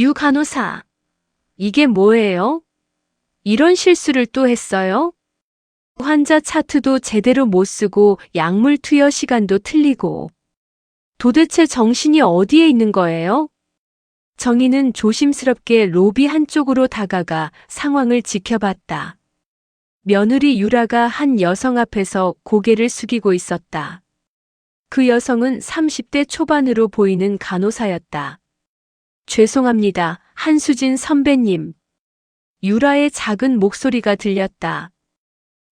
유 간호사, 이게 뭐예요? 이런 실수를 또 했어요? 환자 차트도 제대로 못 쓰고 약물 투여 시간도 틀리고 도대체 정신이 어디에 있는 거예요? 정희는 조심스럽게 로비 한쪽으로 다가가 상황을 지켜봤다. 며느리 유라가 한 여성 앞에서 고개를 숙이고 있었다. 그 여성은 30대 초반으로 보이는 간호사였다. 죄송합니다, 한수진 선배님. 유라의 작은 목소리가 들렸다.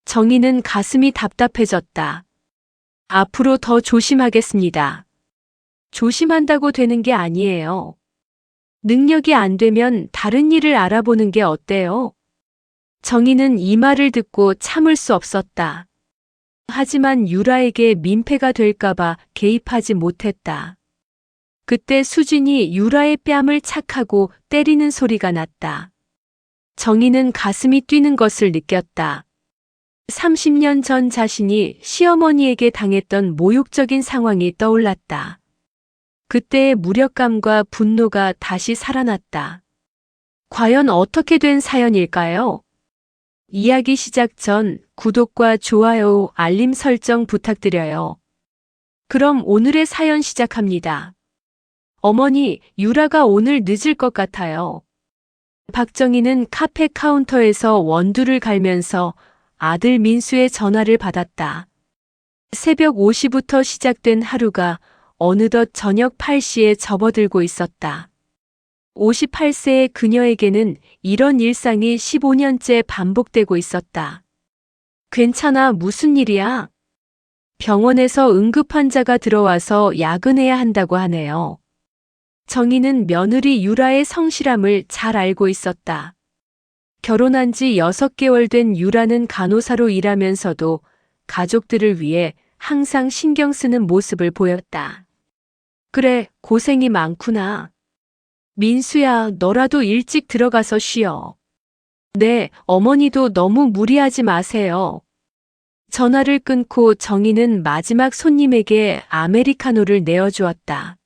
정희는 가슴이 답답해졌다. 앞으로 더 조심하겠습니다. 조심한다고 되는 게 아니에요. 능력이 안 되면 다른 일을 알아보는 게 어때요? 정희는 이 말을 듣고 참을 수 없었다. 하지만 유라에게 민폐가 될까봐 개입하지 못했다. 그때 수진이 유라의 뺨을 착하고 때리는 소리가 났다. 정희는 가슴이 뛰는 것을 느꼈다. 30년 전 자신이 시어머니에게 당했던 모욕적인 상황이 떠올랐다. 그때의 무력감과 분노가 다시 살아났다. 과연 어떻게 된 사연일까요? 이야기 시작 전 구독과 좋아요, 알림 설정 부탁드려요. 그럼 오늘의 사연 시작합니다. 어머니, 유라가 오늘 늦을 것 같아요. 박정희는 카페 카운터에서 원두를 갈면서 아들 민수의 전화를 받았다. 새벽 5시부터 시작된 하루가 어느덧 저녁 8시에 접어들고 있었다. 58세의 그녀에게는 이런 일상이 15년째 반복되고 있었다. 괜찮아, 무슨 일이야? 병원에서 응급 환자가 들어와서 야근해야 한다고 하네요. 정희는 며느리 유라의 성실함을 잘 알고 있었다. 결혼한 지 6개월 된 유라는 간호사로 일하면서도 가족들을 위해 항상 신경 쓰는 모습을 보였다. 그래, 고생이 많구나. 민수야, 너라도 일찍 들어가서 쉬어. 네, 어머니도 너무 무리하지 마세요. 전화를 끊고 정희는 마지막 손님에게 아메리카노를 내어주었다.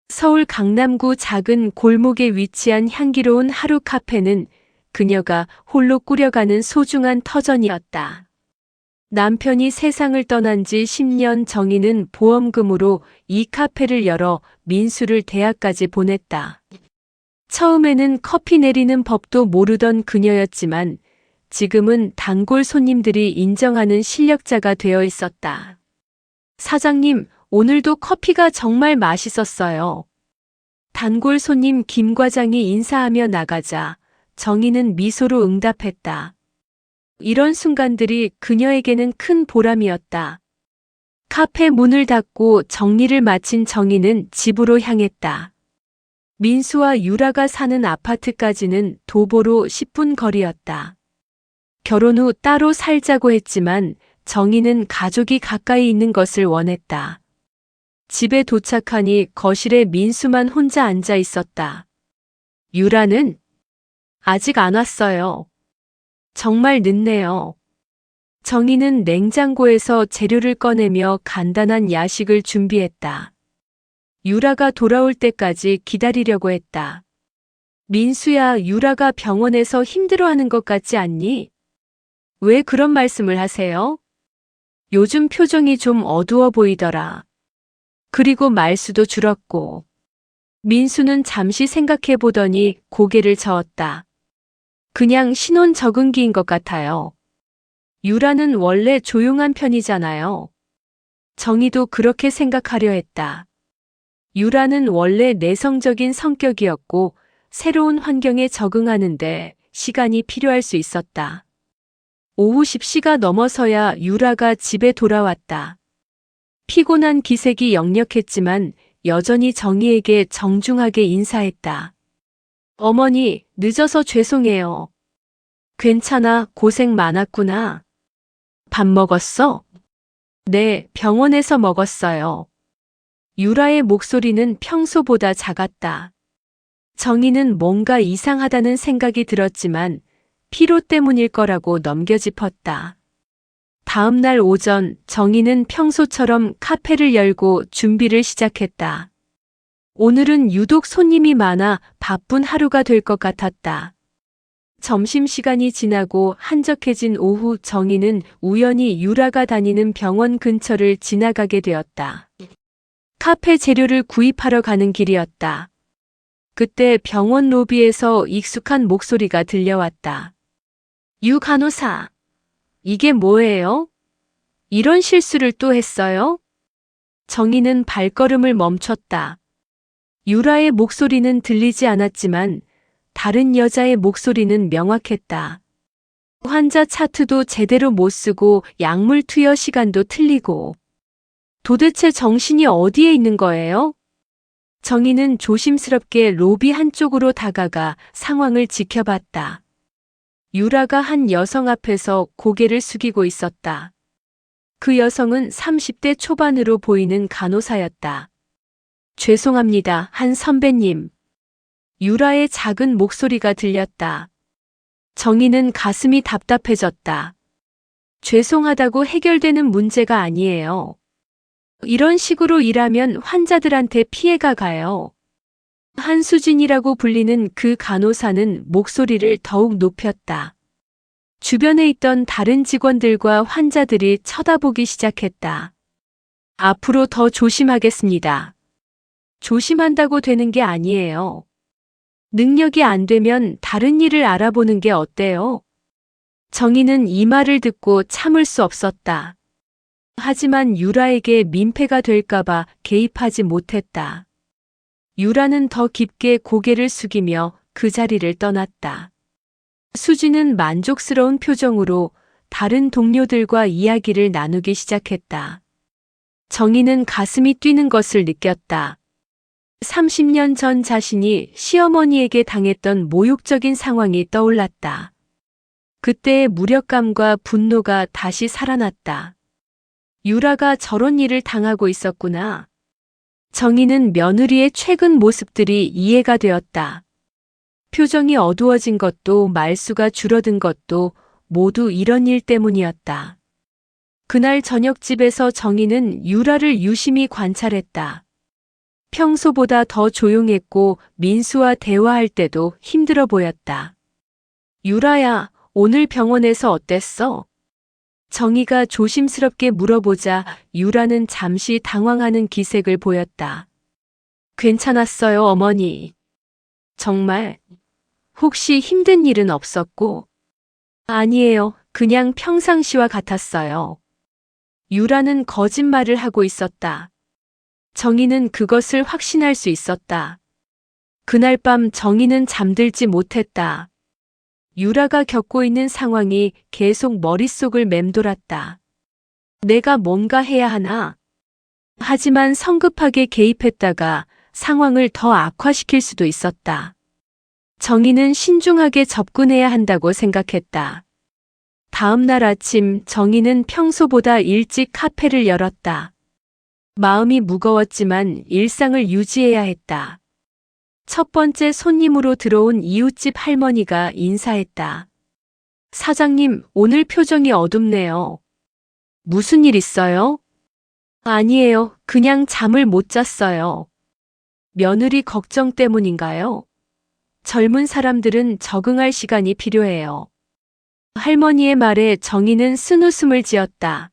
서울 강남구 작은 골목에 위치한 향기로운 하루 카페는 그녀가 홀로 꾸려가는 소중한 터전이었다. 남편이 세상을 떠난 지 10년 정희는 보험금으로 이 카페를 열어 민수를 대학까지 보냈다. 처음에는 커피 내리는 법도 모르던 그녀였지만 지금은 단골 손님들이 인정하는 실력자가 되어 있었다. 사장님, 오늘도 커피가 정말 맛있었어요. 단골 손님 김 과장이 인사하며 나가자 정희는 미소로 응답했다. 이런 순간들이 그녀에게는 큰 보람이었다. 카페 문을 닫고 정리를 마친 정희는 집으로 향했다. 민수와 유라가 사는 아파트까지는 도보로 10분 거리였다. 결혼 후 따로 살자고 했지만 정희는 가족이 가까이 있는 것을 원했다. 집에 도착하니 거실에 민수만 혼자 앉아 있었다. 유라는 아직 안 왔어요. 정말 늦네요. 정희는 냉장고에서 재료를 꺼내며 간단한 야식을 준비했다. 유라가 돌아올 때까지 기다리려고 했다. 민수야, 유라가 병원에서 힘들어하는 것 같지 않니? 왜 그런 말씀을 하세요? 요즘 표정이 좀 어두워 보이더라. 그리고 말수도 줄었고. 민수는 잠시 생각해 보더니 고개를 저었다. 그냥 신혼 적응기인 것 같아요. 유라는 원래 조용한 편이잖아요. 정희도 그렇게 생각하려 했다. 유라는 원래 내성적인 성격이었고 새로운 환경에 적응하는데 시간이 필요할 수 있었다. 오후 10시가 넘어서야 유라가 집에 돌아왔다. 피곤한 기색이 역력했지만 여전히 정희에게 정중하게 인사했다. 어머니, 늦어서 죄송해요. 괜찮아, 고생 많았구나. 밥 먹었어? 네, 병원에서 먹었어요. 유라의 목소리는 평소보다 작았다. 정희는 뭔가 이상하다는 생각이 들었지만 피로 때문일 거라고 넘겨짚었다. 다음 날 오전 정희는 평소처럼 카페를 열고 준비를 시작했다. 오늘은 유독 손님이 많아 바쁜 하루가 될 것 같았다. 점심시간이 지나고 한적해진 오후 정희는 우연히 유라가 다니는 병원 근처를 지나가게 되었다. 카페 재료를 구입하러 가는 길이었다. 그때 병원 로비에서 익숙한 목소리가 들려왔다. 유 간호사, 이게 뭐예요? 이런 실수를 또 했어요? 정희는 발걸음을 멈췄다. 유라의 목소리는 들리지 않았지만 다른 여자의 목소리는 명확했다. 환자 차트도 제대로 못 쓰고 약물 투여 시간도 틀리고. 도대체 정신이 어디에 있는 거예요? 정희는 조심스럽게 로비 한쪽으로 다가가 상황을 지켜봤다. 유라가 한 여성 앞에서 고개를 숙이고 있었다. 그 여성은 30대 초반으로 보이는 간호사였다. 죄송합니다, 한 선배님. 유라의 작은 목소리가 들렸다. 정희는 가슴이 답답해졌다. 죄송하다고 해결되는 문제가 아니에요. 이런 식으로 일하면 환자들한테 피해가 가요. 한수진이라고 불리는 그 간호사는 목소리를 더욱 높였다. 주변에 있던 다른 직원들과 환자들이 쳐다보기 시작했다. 앞으로 더 조심하겠습니다. 조심한다고 되는 게 아니에요. 능력이 안 되면 다른 일을 알아보는 게 어때요? 정희는 이 말을 듣고 참을 수 없었다. 하지만 유라에게 민폐가 될까봐 개입하지 못했다. 유라는 더 깊게 고개를 숙이며 그 자리를 떠났다. 수지는 만족스러운 표정으로 다른 동료들과 이야기를 나누기 시작했다. 정희는 가슴이 뛰는 것을 느꼈다. 30년 전 자신이 시어머니에게 당했던 모욕적인 상황이 떠올랐다. 그때의 무력감과 분노가 다시 살아났다. 유라가 저런 일을 당하고 있었구나. 정희는 며느리의 최근 모습들이 이해가 되었다. 표정이 어두워진 것도 말수가 줄어든 것도 모두 이런 일 때문이었다. 그날 저녁 집에서 정희는 유라를 유심히 관찰했다. 평소보다 더 조용했고 민수와 대화할 때도 힘들어 보였다. 유라야, 오늘 병원에서 어땠어? 정희가 조심스럽게 물어보자 유라는 잠시 당황하는 기색을 보였다. 괜찮았어요, 어머니. 정말? 혹시 힘든 일은 없었고? 아니에요. 그냥 평상시와 같았어요. 유라는 거짓말을 하고 있었다. 정희는 그것을 확신할 수 있었다. 그날 밤 정희는 잠들지 못했다. 유라가 겪고 있는 상황이 계속 머릿속을 맴돌았다. 내가 뭔가 해야 하나? 하지만 성급하게 개입했다가 상황을 더 악화시킬 수도 있었다. 정희는 신중하게 접근해야 한다고 생각했다. 다음 날 아침 정희는 평소보다 일찍 카페를 열었다. 마음이 무거웠지만 일상을 유지해야 했다. 첫 번째 손님으로 들어온 이웃집 할머니가 인사했다. 사장님, 오늘 표정이 어둡네요. 무슨 일 있어요? 아니에요. 그냥 잠을 못 잤어요. 며느리 걱정 때문인가요? 젊은 사람들은 적응할 시간이 필요해요. 할머니의 말에 정희는 쓴웃음을 지었다.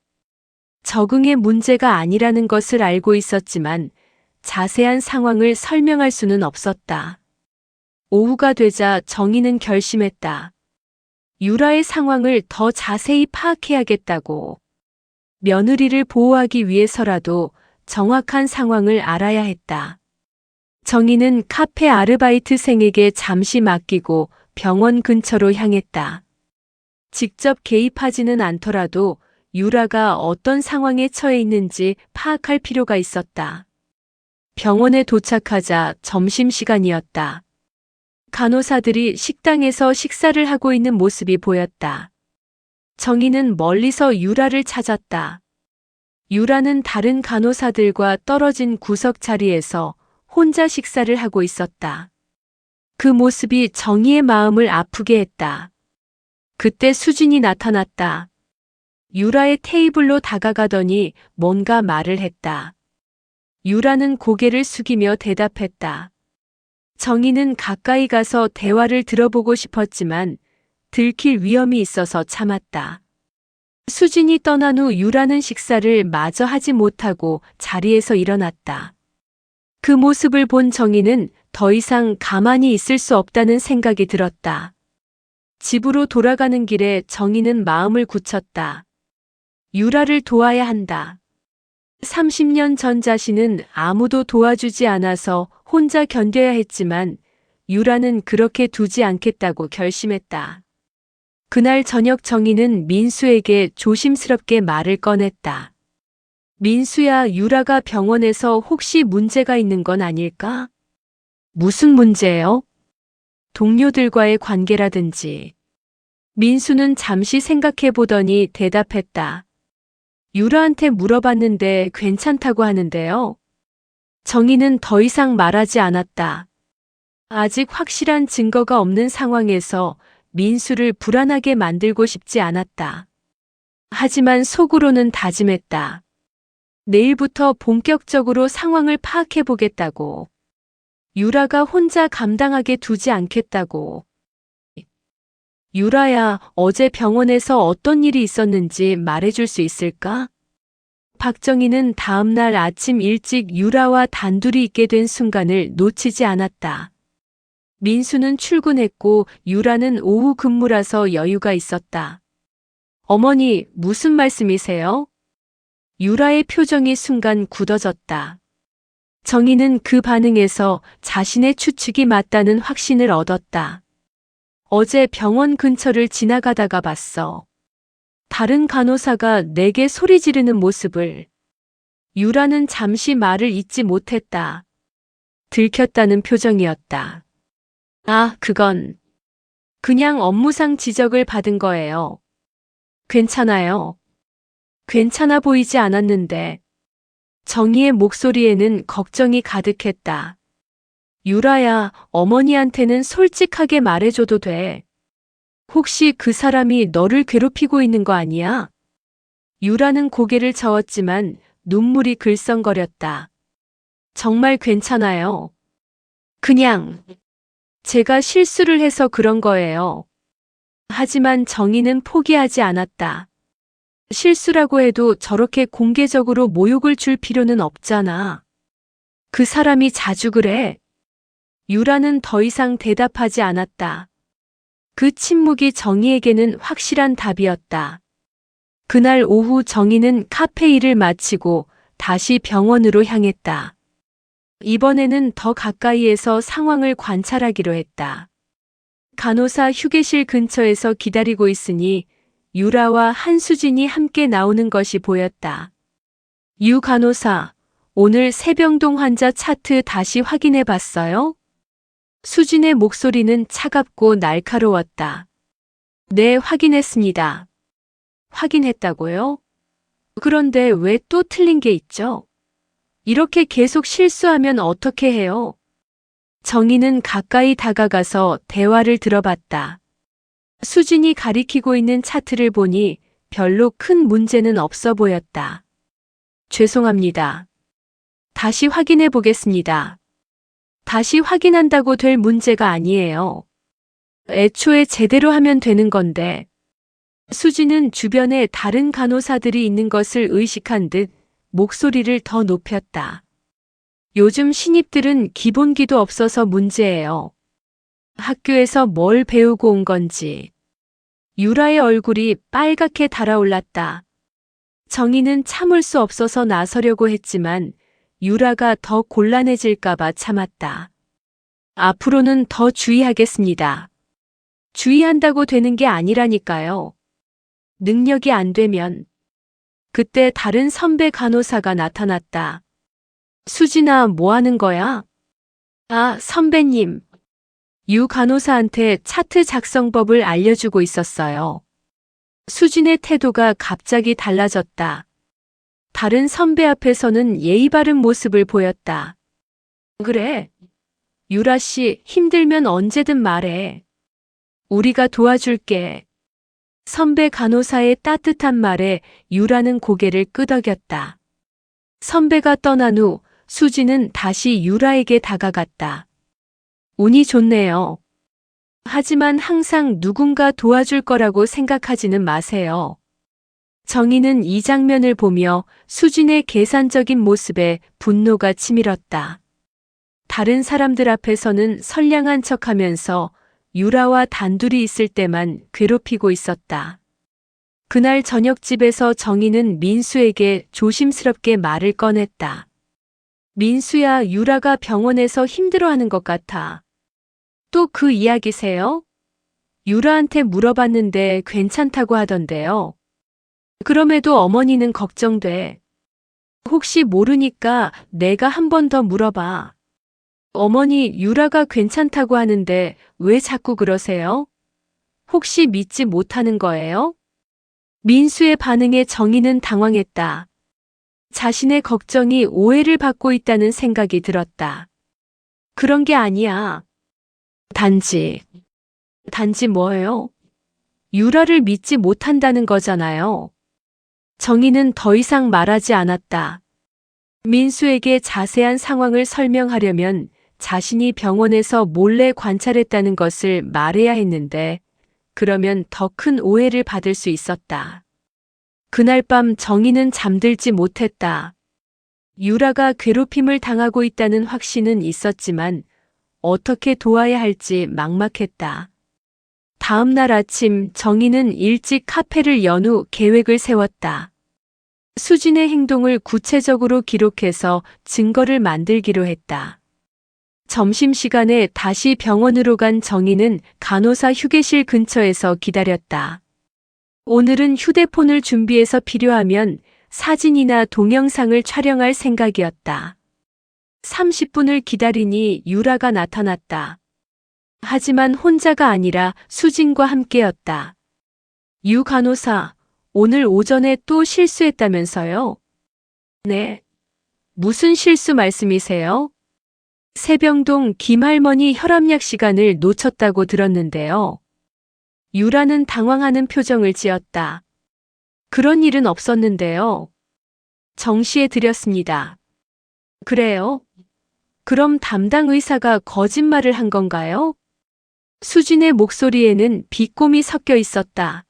적응의 문제가 아니라는 것을 알고 있었지만 자세한 상황을 설명할 수는 없었다. 오후가 되자 정희는 결심했다. 유라의 상황을 더 자세히 파악해야겠다고. 며느리를 보호하기 위해서라도 정확한 상황을 알아야 했다. 정희는 카페 아르바이트생에게 잠시 맡기고 병원 근처로 향했다. 직접 개입하지는 않더라도 유라가 어떤 상황에 처해 있는지 파악할 필요가 있었다. 병원에 도착하자 점심시간이었다. 간호사들이 식당에서 식사를 하고 있는 모습이 보였다. 정희는 멀리서 유라를 찾았다. 유라는 다른 간호사들과 떨어진 구석 자리에서 혼자 식사를 하고 있었다. 그 모습이 정희의 마음을 아프게 했다. 그때 수진이 나타났다. 유라의 테이블로 다가가더니 뭔가 말을 했다. 유라는 고개를 숙이며 대답했다. 정희는 가까이 가서 대화를 들어보고 싶었지만 들킬 위험이 있어서 참았다. 수진이 떠난 후 유라는 식사를 마저 하지 못하고 자리에서 일어났다. 그 모습을 본 정희는 더 이상 가만히 있을 수 없다는 생각이 들었다. 집으로 돌아가는 길에 정희는 마음을 굳혔다. 유라를 도와야 한다. 30년 전 자신은 아무도 도와주지 않아서 혼자 견뎌야 했지만 유라는 그렇게 두지 않겠다고 결심했다. 그날 저녁 정희는 민수에게 조심스럽게 말을 꺼냈다. 민수야, 유라가 병원에서 혹시 문제가 있는 건 아닐까? 무슨 문제요? 동료들과의 관계라든지. 민수는 잠시 생각해 보더니 대답했다. 유라한테 물어봤는데 괜찮다고 하는데요. 정희는 더 이상 말하지 않았다. 아직 확실한 증거가 없는 상황에서 민수를 불안하게 만들고 싶지 않았다. 하지만 속으로는 다짐했다. 내일부터 본격적으로 상황을 파악해 보겠다고. 유라가 혼자 감당하게 두지 않겠다고. 유라야, 어제 병원에서 어떤 일이 있었는지 말해줄 수 있을까? 박정희는 다음날 아침 일찍 유라와 단둘이 있게 된 순간을 놓치지 않았다. 민수는 출근했고 유라는 오후 근무라서 여유가 있었다. 어머니, 무슨 말씀이세요? 유라의 표정이 순간 굳어졌다. 정희는 그 반응에서 자신의 추측이 맞다는 확신을 얻었다. 어제 병원 근처를 지나가다가 봤어. 다른 간호사가 내게 소리 지르는 모습을. 유라는 잠시 말을 잇지 못했다. 들켰다는 표정이었다. 아, 그건 그냥 업무상 지적을 받은 거예요. 괜찮아요. 괜찮아 보이지 않았는데. 정희의 목소리에는 걱정이 가득했다. 유라야, 어머니한테는 솔직하게 말해줘도 돼. 혹시 그 사람이 너를 괴롭히고 있는 거 아니야? 유라는 고개를 저었지만 눈물이 글썽거렸다. 정말 괜찮아요. 그냥 제가 실수를 해서 그런 거예요. 하지만 정희는 포기하지 않았다. 실수라고 해도 저렇게 공개적으로 모욕을 줄 필요는 없잖아. 그 사람이 자주 그래. 유라는 더 이상 대답하지 않았다. 그 침묵이 정희에게는 확실한 답이었다. 그날 오후 정희는 카페 일을 마치고 다시 병원으로 향했다. 이번에는 더 가까이에서 상황을 관찰하기로 했다. 간호사 휴게실 근처에서 기다리고 있으니 유라와 한수진이 함께 나오는 것이 보였다. 유 간호사, 오늘 세병동 환자 차트 다시 확인해 봤어요? 수진의 목소리는 차갑고 날카로웠다. 네, 확인했습니다. 확인했다고요? 그런데 왜 또 틀린 게 있죠? 이렇게 계속 실수하면 어떻게 해요? 정희는 가까이 다가가서 대화를 들어봤다. 수진이 가리키고 있는 차트를 보니 별로 큰 문제는 없어 보였다. 죄송합니다. 다시 확인해 보겠습니다. 다시 확인한다고 될 문제가 아니에요. 애초에 제대로 하면 되는 건데. 수진은 주변에 다른 간호사들이 있는 것을 의식한 듯 목소리를 더 높였다. 요즘 신입들은 기본기도 없어서 문제예요. 학교에서 뭘 배우고 온 건지. 유라의 얼굴이 빨갛게 달아올랐다. 정희는 참을 수 없어서 나서려고 했지만 유라가 더 곤란해질까봐 참았다. 앞으로는 더 주의하겠습니다. 주의한다고 되는 게 아니라니까요. 능력이 안 되면. 그때 다른 선배 간호사가 나타났다. 수진아, 뭐 하는 거야? 아, 선배님. 유 간호사한테 차트 작성법을 알려주고 있었어요. 수진의 태도가 갑자기 달라졌다. 다른 선배 앞에서는 예의 바른 모습을 보였다. 그래. 유라 씨, 힘들면 언제든 말해. 우리가 도와줄게. 선배 간호사의 따뜻한 말에 유라는 고개를 끄덕였다. 선배가 떠난 후 수지는 다시 유라에게 다가갔다. 운이 좋네요. 하지만 항상 누군가 도와줄 거라고 생각하지는 마세요. 정희는 이 장면을 보며 수진의 계산적인 모습에 분노가 치밀었다. 다른 사람들 앞에서는 선량한 척하면서 유라와 단둘이 있을 때만 괴롭히고 있었다. 그날 저녁집에서 정희는 민수에게 조심스럽게 말을 꺼냈다. 민수야, 유라가 병원에서 힘들어하는 것 같아. 또 그 이야기세요? 유라한테 물어봤는데 괜찮다고 하던데요. 그럼에도 어머니는 걱정돼. 혹시 모르니까 내가 한 번 더 물어봐. 어머니, 유라가 괜찮다고 하는데 왜 자꾸 그러세요? 혹시 믿지 못하는 거예요? 민수의 반응에 정희는 당황했다. 자신의 걱정이 오해를 받고 있다는 생각이 들었다. 그런 게 아니야. 단지 뭐예요? 유라를 믿지 못한다는 거잖아요. 정희는 더 이상 말하지 않았다. 민수에게 자세한 상황을 설명하려면 자신이 병원에서 몰래 관찰했다는 것을 말해야 했는데, 그러면 더 큰 오해를 받을 수 있었다. 그날 밤 정희는 잠들지 못했다. 유라가 괴롭힘을 당하고 있다는 확신은 있었지만 어떻게 도와야 할지 막막했다. 다음 날 아침 정희는 일찍 카페를 연 후 계획을 세웠다. 수진의 행동을 구체적으로 기록해서 증거를 만들기로 했다. 점심시간에 다시 병원으로 간 정희는 간호사 휴게실 근처에서 기다렸다. 오늘은 휴대폰을 준비해서 필요하면 사진이나 동영상을 촬영할 생각이었다. 30분을 기다리니 유라가 나타났다. 하지만 혼자가 아니라 수진과 함께였다. 유 간호사, 오늘 오전에 또 실수했다면서요? 네. 무슨 실수 말씀이세요? 세병동 김할머니 혈압약 시간을 놓쳤다고 들었는데요. 유라는 당황하는 표정을 지었다. 그런 일은 없었는데요. 정시해 드렸습니다. 그래요? 그럼 담당 의사가 거짓말을 한 건가요? 수진의 목소리에는 비꼼이 섞여 있었다.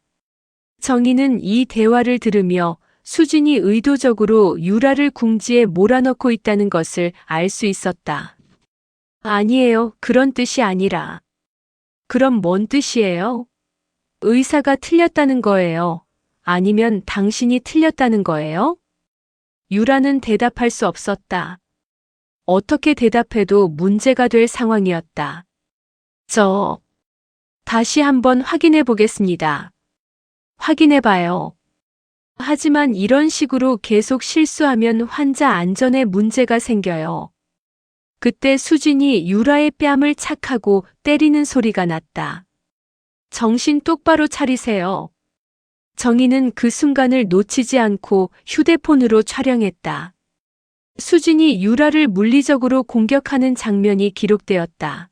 정희는 이 대화를 들으며 수진이 의도적으로 유라를 궁지에 몰아넣고 있다는 것을 알 수 있었다. 아니에요. 그런 뜻이 아니라. 그럼 뭔 뜻이에요? 의사가 틀렸다는 거예요. 아니면 당신이 틀렸다는 거예요? 유라는 대답할 수 없었다. 어떻게 대답해도 문제가 될 상황이었다. 다시 한번 확인해 보겠습니다. 확인해 봐요. 하지만 이런 식으로 계속 실수하면 환자 안전에 문제가 생겨요. 그때 수진이 유라의 뺨을 착하고 때리는 소리가 났다. 정신 똑바로 차리세요. 정희는 그 순간을 놓치지 않고 휴대폰으로 촬영했다. 수진이 유라를 물리적으로 공격하는 장면이 기록되었다.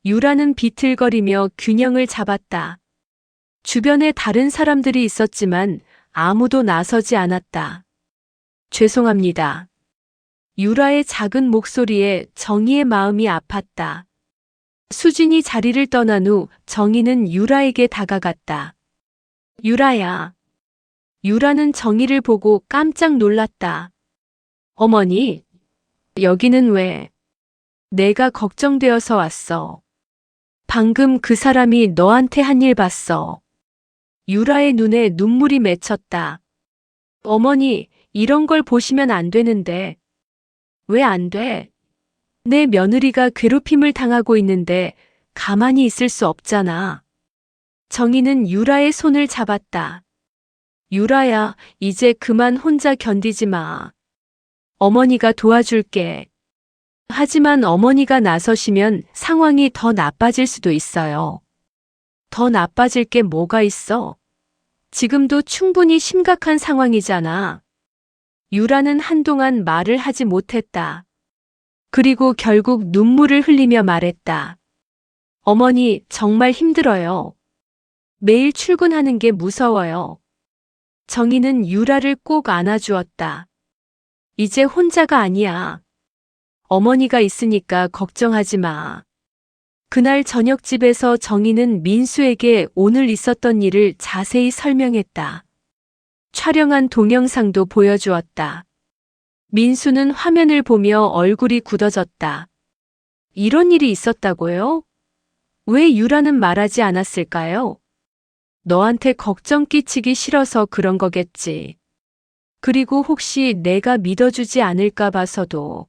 유라는 비틀거리며 균형을 잡았다. 주변에 다른 사람들이 있었지만 아무도 나서지 않았다. 죄송합니다. 유라의 작은 목소리에 정희의 마음이 아팠다. 수진이 자리를 떠난 후 정희는 유라에게 다가갔다. 유라야. 유라는 정희를 보고 깜짝 놀랐다. 어머니, 여기는 왜? 내가 걱정되어서 왔어. 방금 그 사람이 너한테 한 일 봤어. 유라의 눈에 눈물이 맺혔다. 어머니, 이런 걸 보시면 안 되는데. 왜 안 돼? 내 며느리가 괴롭힘을 당하고 있는데 가만히 있을 수 없잖아. 정희는 유라의 손을 잡았다. 유라야, 이제 그만 혼자 견디지 마. 어머니가 도와줄게. 하지만 어머니가 나서시면 상황이 더 나빠질 수도 있어요. 더 나빠질 게 뭐가 있어? 지금도 충분히 심각한 상황이잖아. 유라는 한동안 말을 하지 못했다. 그리고 결국 눈물을 흘리며 말했다. 어머니, 정말 힘들어요. 매일 출근하는 게 무서워요. 정희는 유라를 꼭 안아주었다. 이제 혼자가 아니야. 어머니가 있으니까 걱정하지 마. 그날 저녁 집에서 정희는 민수에게 오늘 있었던 일을 자세히 설명했다. 촬영한 동영상도 보여주었다. 민수는 화면을 보며 얼굴이 굳어졌다. 이런 일이 있었다고요? 왜 유라는 말하지 않았을까요? 너한테 걱정 끼치기 싫어서 그런 거겠지. 그리고 혹시 내가 믿어주지 않을까 봐서도.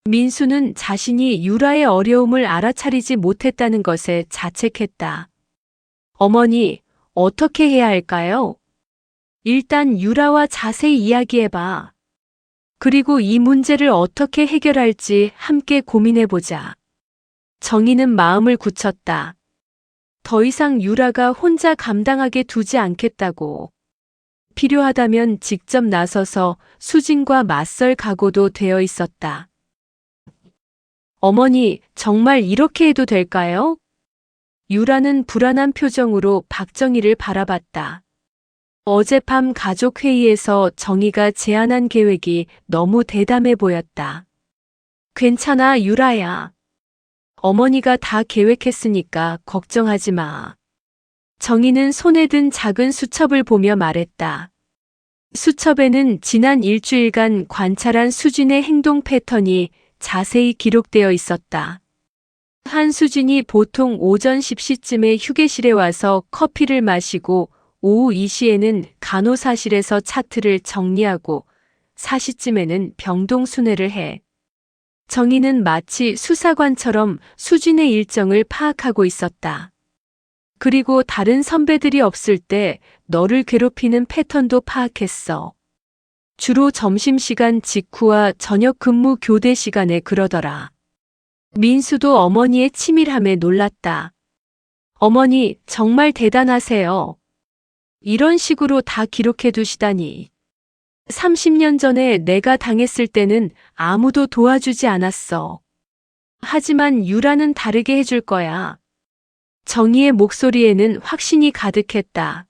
민수는 자신이 유라의 어려움을 알아차리지 못했다는 것에 자책했다. 어머니, 어떻게 해야 할까요? 일단 유라와 자세히 이야기해봐. 그리고 이 문제를 어떻게 해결할지 함께 고민해보자. 정희는 마음을 굳혔다. 더 이상 유라가 혼자 감당하게 두지 않겠다고. 필요하다면 직접 나서서 수진과 맞설 각오도 되어 있었다. 어머니, 정말 이렇게 해도 될까요? 유라는 불안한 표정으로 박정희를 바라봤다. 어젯밤 가족회의에서 정희가 제안한 계획이 너무 대담해 보였다. 괜찮아, 유라야. 어머니가 다 계획했으니까 걱정하지 마. 정희는 손에 든 작은 수첩을 보며 말했다. 수첩에는 지난 일주일간 관찰한 수진의 행동 패턴이 자세히 기록되어 있었다. 한수진이 보통 오전 10시쯤에 휴게실에 와서 커피를 마시고 오후 2시에는 간호사실에서 차트를 정리하고 4시쯤에는 병동 순회를 해. 정희는 마치 수사관처럼 수진의 일정을 파악하고 있었다. 그리고 다른 선배들이 없을 때 너를 괴롭히는 패턴도 파악했어. 주로 점심시간 직후와 저녁 근무 교대 시간에 그러더라. 민수도 어머니의 치밀함에 놀랐다. 어머니, 정말 대단하세요. 이런 식으로 다 기록해 두시다니. 30년 전에 내가 당했을 때는 아무도 도와주지 않았어. 하지만 유라는 다르게 해줄 거야. 정희의 목소리에는 확신이 가득했다.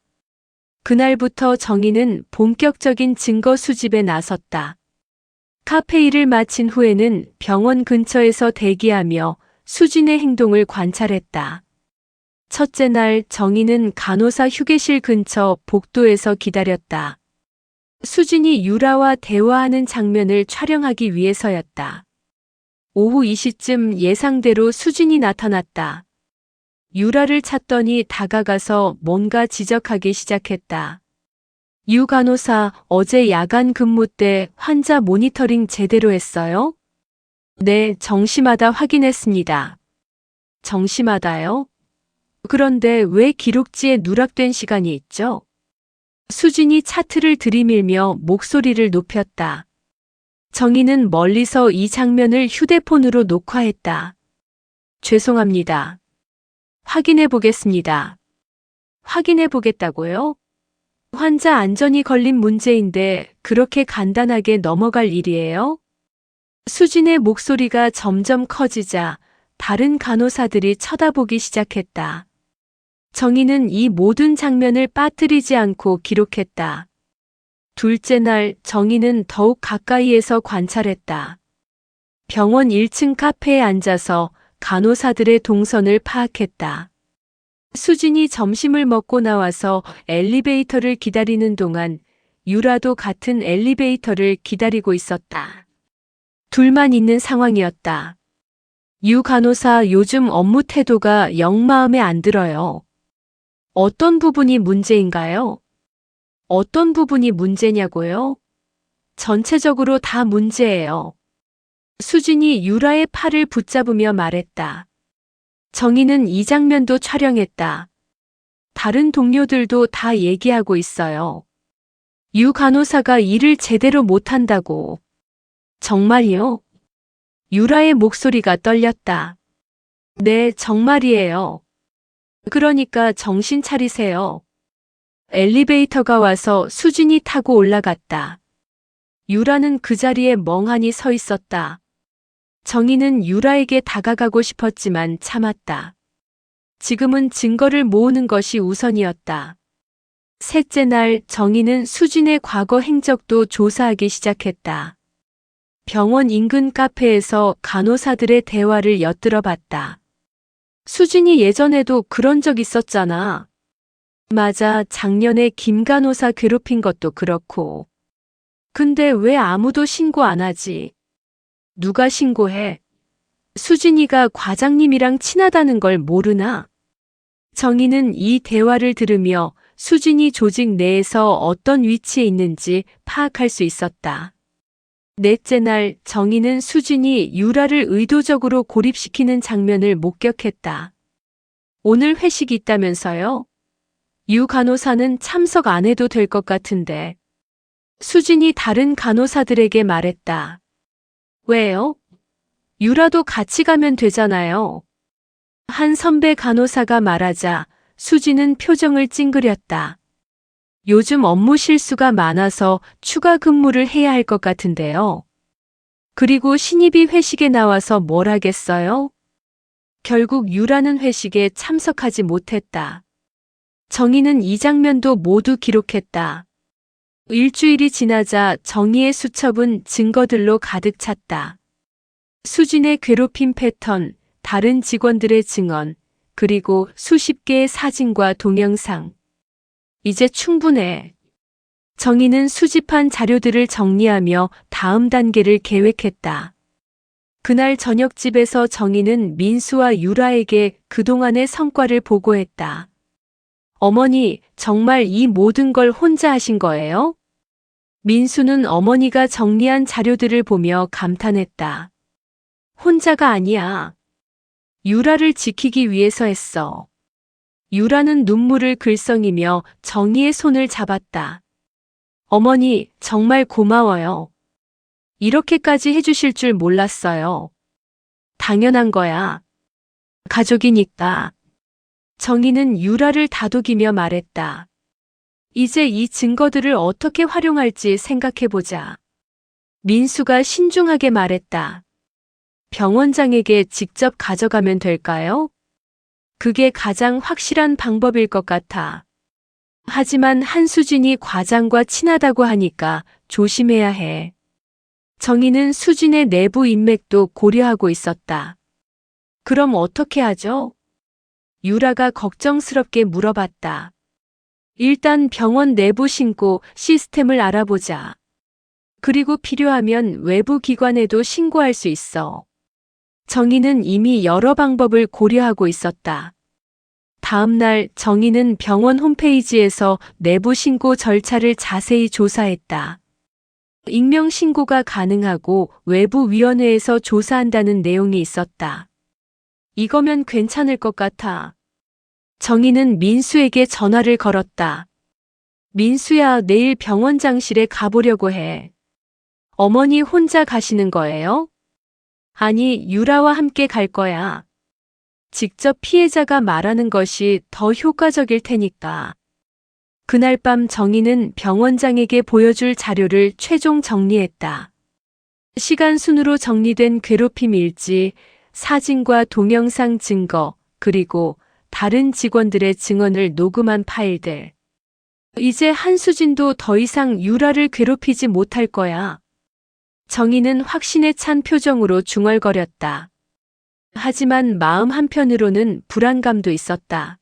그날부터 정희는 본격적인 증거 수집에 나섰다. 카페 일을 마친 후에는 병원 근처에서 대기하며 수진의 행동을 관찰했다. 첫째 날 정희는 간호사 휴게실 근처 복도에서 기다렸다. 수진이 유라와 대화하는 장면을 촬영하기 위해서였다. 오후 2시쯤 예상대로 수진이 나타났다. 유라를 찾더니 다가가서 뭔가 지적하기 시작했다. 유 간호사, 어제 야간 근무 때 환자 모니터링 제대로 했어요? 네, 정시마다 확인했습니다. 정시마다요? 그런데 왜 기록지에 누락된 시간이 있죠? 수진이 차트를 들이밀며 목소리를 높였다. 정희는 멀리서 이 장면을 휴대폰으로 녹화했다. 죄송합니다. 확인해 보겠습니다. 확인해 보겠다고요? 환자 안전이 걸린 문제인데 그렇게 간단하게 넘어갈 일이에요? 수진의 목소리가 점점 커지자 다른 간호사들이 쳐다보기 시작했다. 정희는 이 모든 장면을 빠뜨리지 않고 기록했다. 둘째 날 정희는 더욱 가까이에서 관찰했다. 병원 1층 카페에 앉아서 간호사들의 동선을 파악했다. 수진이 점심을 먹고 나와서 엘리베이터를 기다리는 동안 유라도 같은 엘리베이터를 기다리고 있었다. 둘만 있는 상황이었다. 유 간호사 요즘 업무 태도가 영 마음에 안 들어요. 어떤 부분이 문제인가요? 어떤 부분이 문제냐고요? 전체적으로 다 문제예요. 수진이 유라의 팔을 붙잡으며 말했다. 정희는 이 장면도 촬영했다. 다른 동료들도 다 얘기하고 있어요. 유 간호사가 일을 제대로 못한다고. 정말이요? 유라의 목소리가 떨렸다. 네, 정말이에요. 그러니까 정신 차리세요. 엘리베이터가 와서 수진이 타고 올라갔다. 유라는 그 자리에 멍하니 서 있었다. 정희는 유라에게 다가가고 싶었지만 참았다. 지금은 증거를 모으는 것이 우선이었다. 셋째 날 정희는 수진의 과거 행적도 조사하기 시작했다. 병원 인근 카페에서 간호사들의 대화를 엿들어 봤다. 수진이 예전에도 그런 적 있었잖아. 맞아, 작년에 김 간호사 괴롭힌 것도 그렇고. 근데 왜 아무도 신고 안 하지? 누가 신고해? 수진이가 과장님이랑 친하다는 걸 모르나? 정희는 이 대화를 들으며 수진이 조직 내에서 어떤 위치에 있는지 파악할 수 있었다. 넷째 날 정희는 수진이 유라를 의도적으로 고립시키는 장면을 목격했다. 오늘 회식이 있다면서요? 유 간호사는 참석 안 해도 될 것 같은데. 수진이 다른 간호사들에게 말했다. 왜요? 유라도 같이 가면 되잖아요. 한 선배 간호사가 말하자 수진은 표정을 찡그렸다. 요즘 업무 실수가 많아서 추가 근무를 해야 할 것 같은데요. 그리고 신입이 회식에 나와서 뭘 하겠어요? 결국 유라는 회식에 참석하지 못했다. 정희는 이 장면도 모두 기록했다. 일주일이 지나자 정희의 수첩은 증거들로 가득 찼다. 수진의 괴롭힘 패턴, 다른 직원들의 증언, 그리고 수십 개의 사진과 동영상. 이제 충분해. 정희는 수집한 자료들을 정리하며 다음 단계를 계획했다. 그날 저녁 집에서 정희는 민수와 유라에게 그동안의 성과를 보고했다. 어머니, 정말 이 모든 걸 혼자 하신 거예요? 민수는 어머니가 정리한 자료들을 보며 감탄했다. 혼자가 아니야. 유라를 지키기 위해서 했어. 유라는 눈물을 글썽이며 정희의 손을 잡았다. 어머니, 정말 고마워요. 이렇게까지 해주실 줄 몰랐어요. 당연한 거야. 가족이니까. 정희는 유라를 다독이며 말했다. 이제 이 증거들을 어떻게 활용할지 생각해보자. 민수가 신중하게 말했다. 병원장에게 직접 가져가면 될까요? 그게 가장 확실한 방법일 것 같아. 하지만 한수진이 과장과 친하다고 하니까 조심해야 해. 정희는 수진의 내부 인맥도 고려하고 있었다. 그럼 어떻게 하죠? 유라가 걱정스럽게 물어봤다. 일단 병원 내부 신고 시스템을 알아보자. 그리고 필요하면 외부 기관에도 신고할 수 있어. 정희는 이미 여러 방법을 고려하고 있었다. 다음 날 정희는 병원 홈페이지에서 내부 신고 절차를 자세히 조사했다. 익명 신고가 가능하고 외부 위원회에서 조사한다는 내용이 있었다. 이거면 괜찮을 것 같아. 정희는 민수에게 전화를 걸었다. 민수야, 내일 병원장실에 가보려고 해. 어머니 혼자 가시는 거예요? 아니, 유라와 함께 갈 거야. 직접 피해자가 말하는 것이 더 효과적일 테니까. 그날 밤 정희는 병원장에게 보여줄 자료를 최종 정리했다. 시간 순으로 정리된 괴롭힘 일지, 사진과 동영상 증거, 그리고 다른 직원들의 증언을 녹음한 파일들. 이제 한수진도 더 이상 유라를 괴롭히지 못할 거야. 정희는 확신에 찬 표정으로 중얼거렸다. 하지만 마음 한편으로는 불안감도 있었다.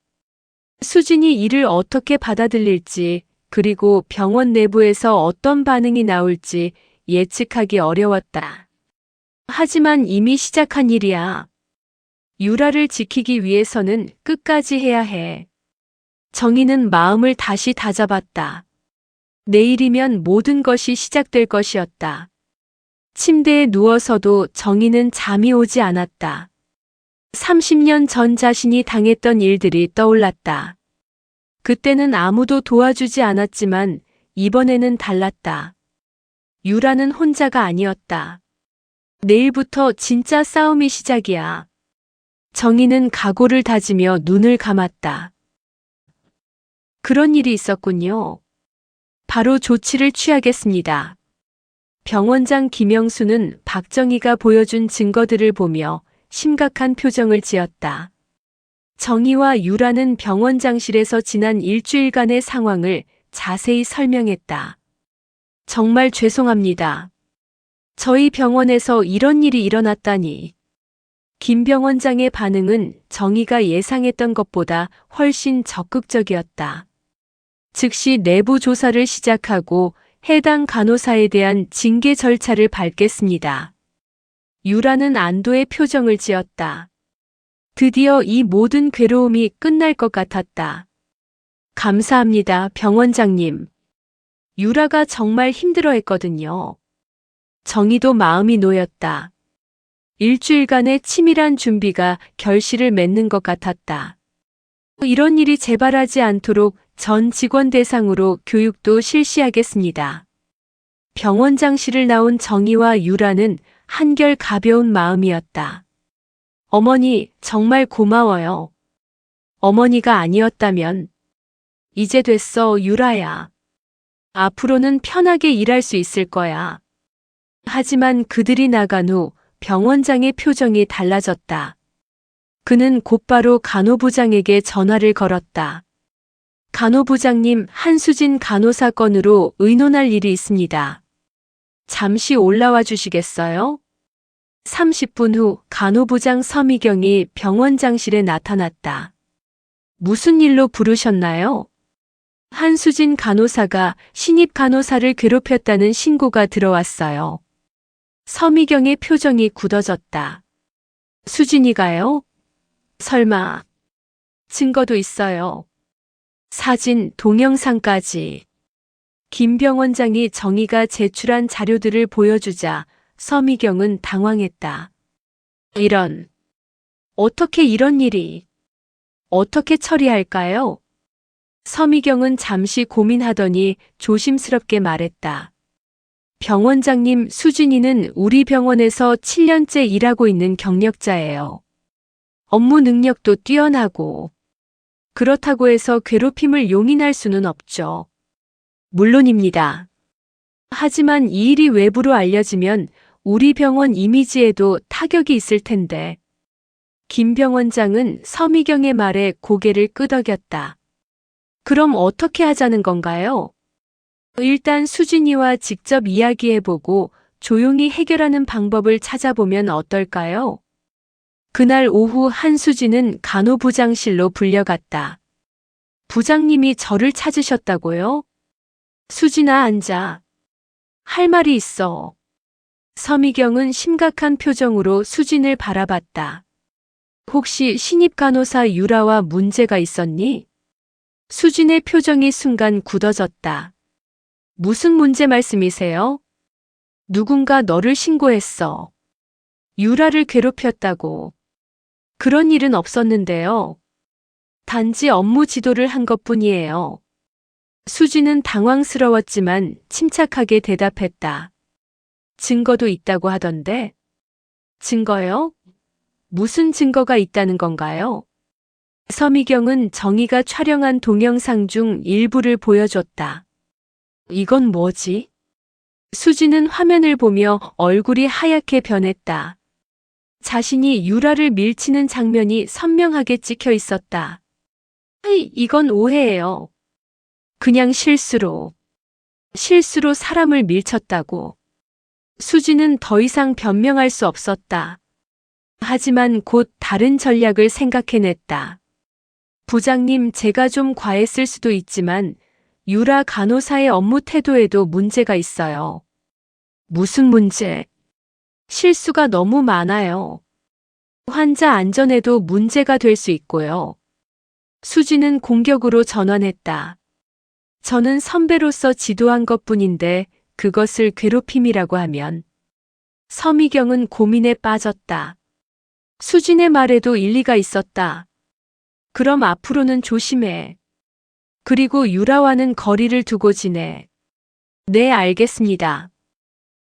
수진이 이를 어떻게 받아들일지, 그리고 병원 내부에서 어떤 반응이 나올지 예측하기 어려웠다. 하지만 이미 시작한 일이야. 유라를 지키기 위해서는 끝까지 해야 해. 정희는 마음을 다시 다잡았다. 내일이면 모든 것이 시작될 것이었다. 침대에 누워서도 정희는 잠이 오지 않았다. 30년 전 자신이 당했던 일들이 떠올랐다. 그때는 아무도 도와주지 않았지만 이번에는 달랐다. 유라는 혼자가 아니었다. 내일부터 진짜 싸움이 시작이야. 정희는 각오를 다지며 눈을 감았다. 그런 일이 있었군요. 바로 조치를 취하겠습니다. 병원장 김영수는 박정희가 보여준 증거들을 보며 심각한 표정을 지었다. 정희와 유라는 병원장실에서 지난 일주일간의 상황을 자세히 설명했다. 정말 죄송합니다. 저희 병원에서 이런 일이 일어났다니. 김 병원장의 반응은 정희가 예상했던 것보다 훨씬 적극적이었다. 즉시 내부 조사를 시작하고 해당 간호사에 대한 징계 절차를 밟겠습니다. 유라는 안도의 표정을 지었다. 드디어 이 모든 괴로움이 끝날 것 같았다. 감사합니다, 병원장님. 유라가 정말 힘들어했거든요. 정희도 마음이 놓였다. 일주일간의 치밀한 준비가 결실을 맺는 것 같았다. 이런 일이 재발하지 않도록 전 직원 대상으로 교육도 실시하겠습니다. 병원장실을 나온 정희와 유라는 한결 가벼운 마음이었다. 어머니, 정말 고마워요. 어머니가 아니었다면. 이제 됐어, 유라야. 앞으로는 편하게 일할 수 있을 거야. 하지만 그들이 나간 후 병원장의 표정이 달라졌다. 그는 곧바로 간호부장에게 전화를 걸었다. 간호부장님, 한수진 간호사 건으로 의논할 일이 있습니다. 잠시 올라와 주시겠어요? 30분 후 간호부장 서미경이 병원장실에 나타났다. 무슨 일로 부르셨나요? 한수진 간호사가 신입 간호사를 괴롭혔다는 신고가 들어왔어요. 서미경의 표정이 굳어졌다. 수진이가요? 설마. 증거도 있어요. 사진, 동영상까지. 김 병원장이 정희가 제출한 자료들을 보여주자 서미경은 당황했다. 이런. 어떻게 이런 일이. 어떻게 처리할까요? 서미경은 잠시 고민하더니 조심스럽게 말했다. 병원장님, 수진이는 우리 병원에서 7년째 일하고 있는 경력자예요. 업무 능력도 뛰어나고. 그렇다고 해서 괴롭힘을 용인할 수는 없죠. 물론입니다. 하지만 이 일이 외부로 알려지면 우리 병원 이미지에도 타격이 있을 텐데. 김 병원장은 서미경의 말에 고개를 끄덕였다. 그럼 어떻게 하자는 건가요? 일단 수진이와 직접 이야기해보고 조용히 해결하는 방법을 찾아보면 어떨까요? 그날 오후 한수진은 간호부장실로 불려갔다. 부장님이 저를 찾으셨다고요? 수진아, 앉아. 할 말이 있어. 서미경은 심각한 표정으로 수진을 바라봤다. 혹시 신입 간호사 유라와 문제가 있었니? 수진의 표정이 순간 굳어졌다. 무슨 문제 말씀이세요? 누군가 너를 신고했어. 유라를 괴롭혔다고. 그런 일은 없었는데요. 단지 업무 지도를 한 것뿐이에요. 수진은 당황스러웠지만 침착하게 대답했다. 증거도 있다고 하던데. 증거요? 무슨 증거가 있다는 건가요? 서미경은 정희가 촬영한 동영상 중 일부를 보여줬다. 이건 뭐지? 수진은 화면을 보며 얼굴이 하얗게 변했다. 자신이 유라를 밀치는 장면이 선명하게 찍혀 있었다. 이건 오해예요. 그냥 실수로 사람을 밀쳤다고. 수진은 더 이상 변명할 수 없었다. 하지만 곧 다른 전략을 생각해냈다. 부장님, 제가 좀 과했을 수도 있지만 유라 간호사의 업무 태도에도 문제가 있어요. 무슨 문제? 실수가 너무 많아요. 환자 안전에도 문제가 될 수 있고요. 수진은 공격으로 전환했다. 저는 선배로서 지도한 것뿐인데 그것을 괴롭힘이라고 하면. 서미경은 고민에 빠졌다. 수진의 말에도 일리가 있었다. 그럼 앞으로는 조심해. 그리고 유라와는 거리를 두고 지내. 네, 알겠습니다.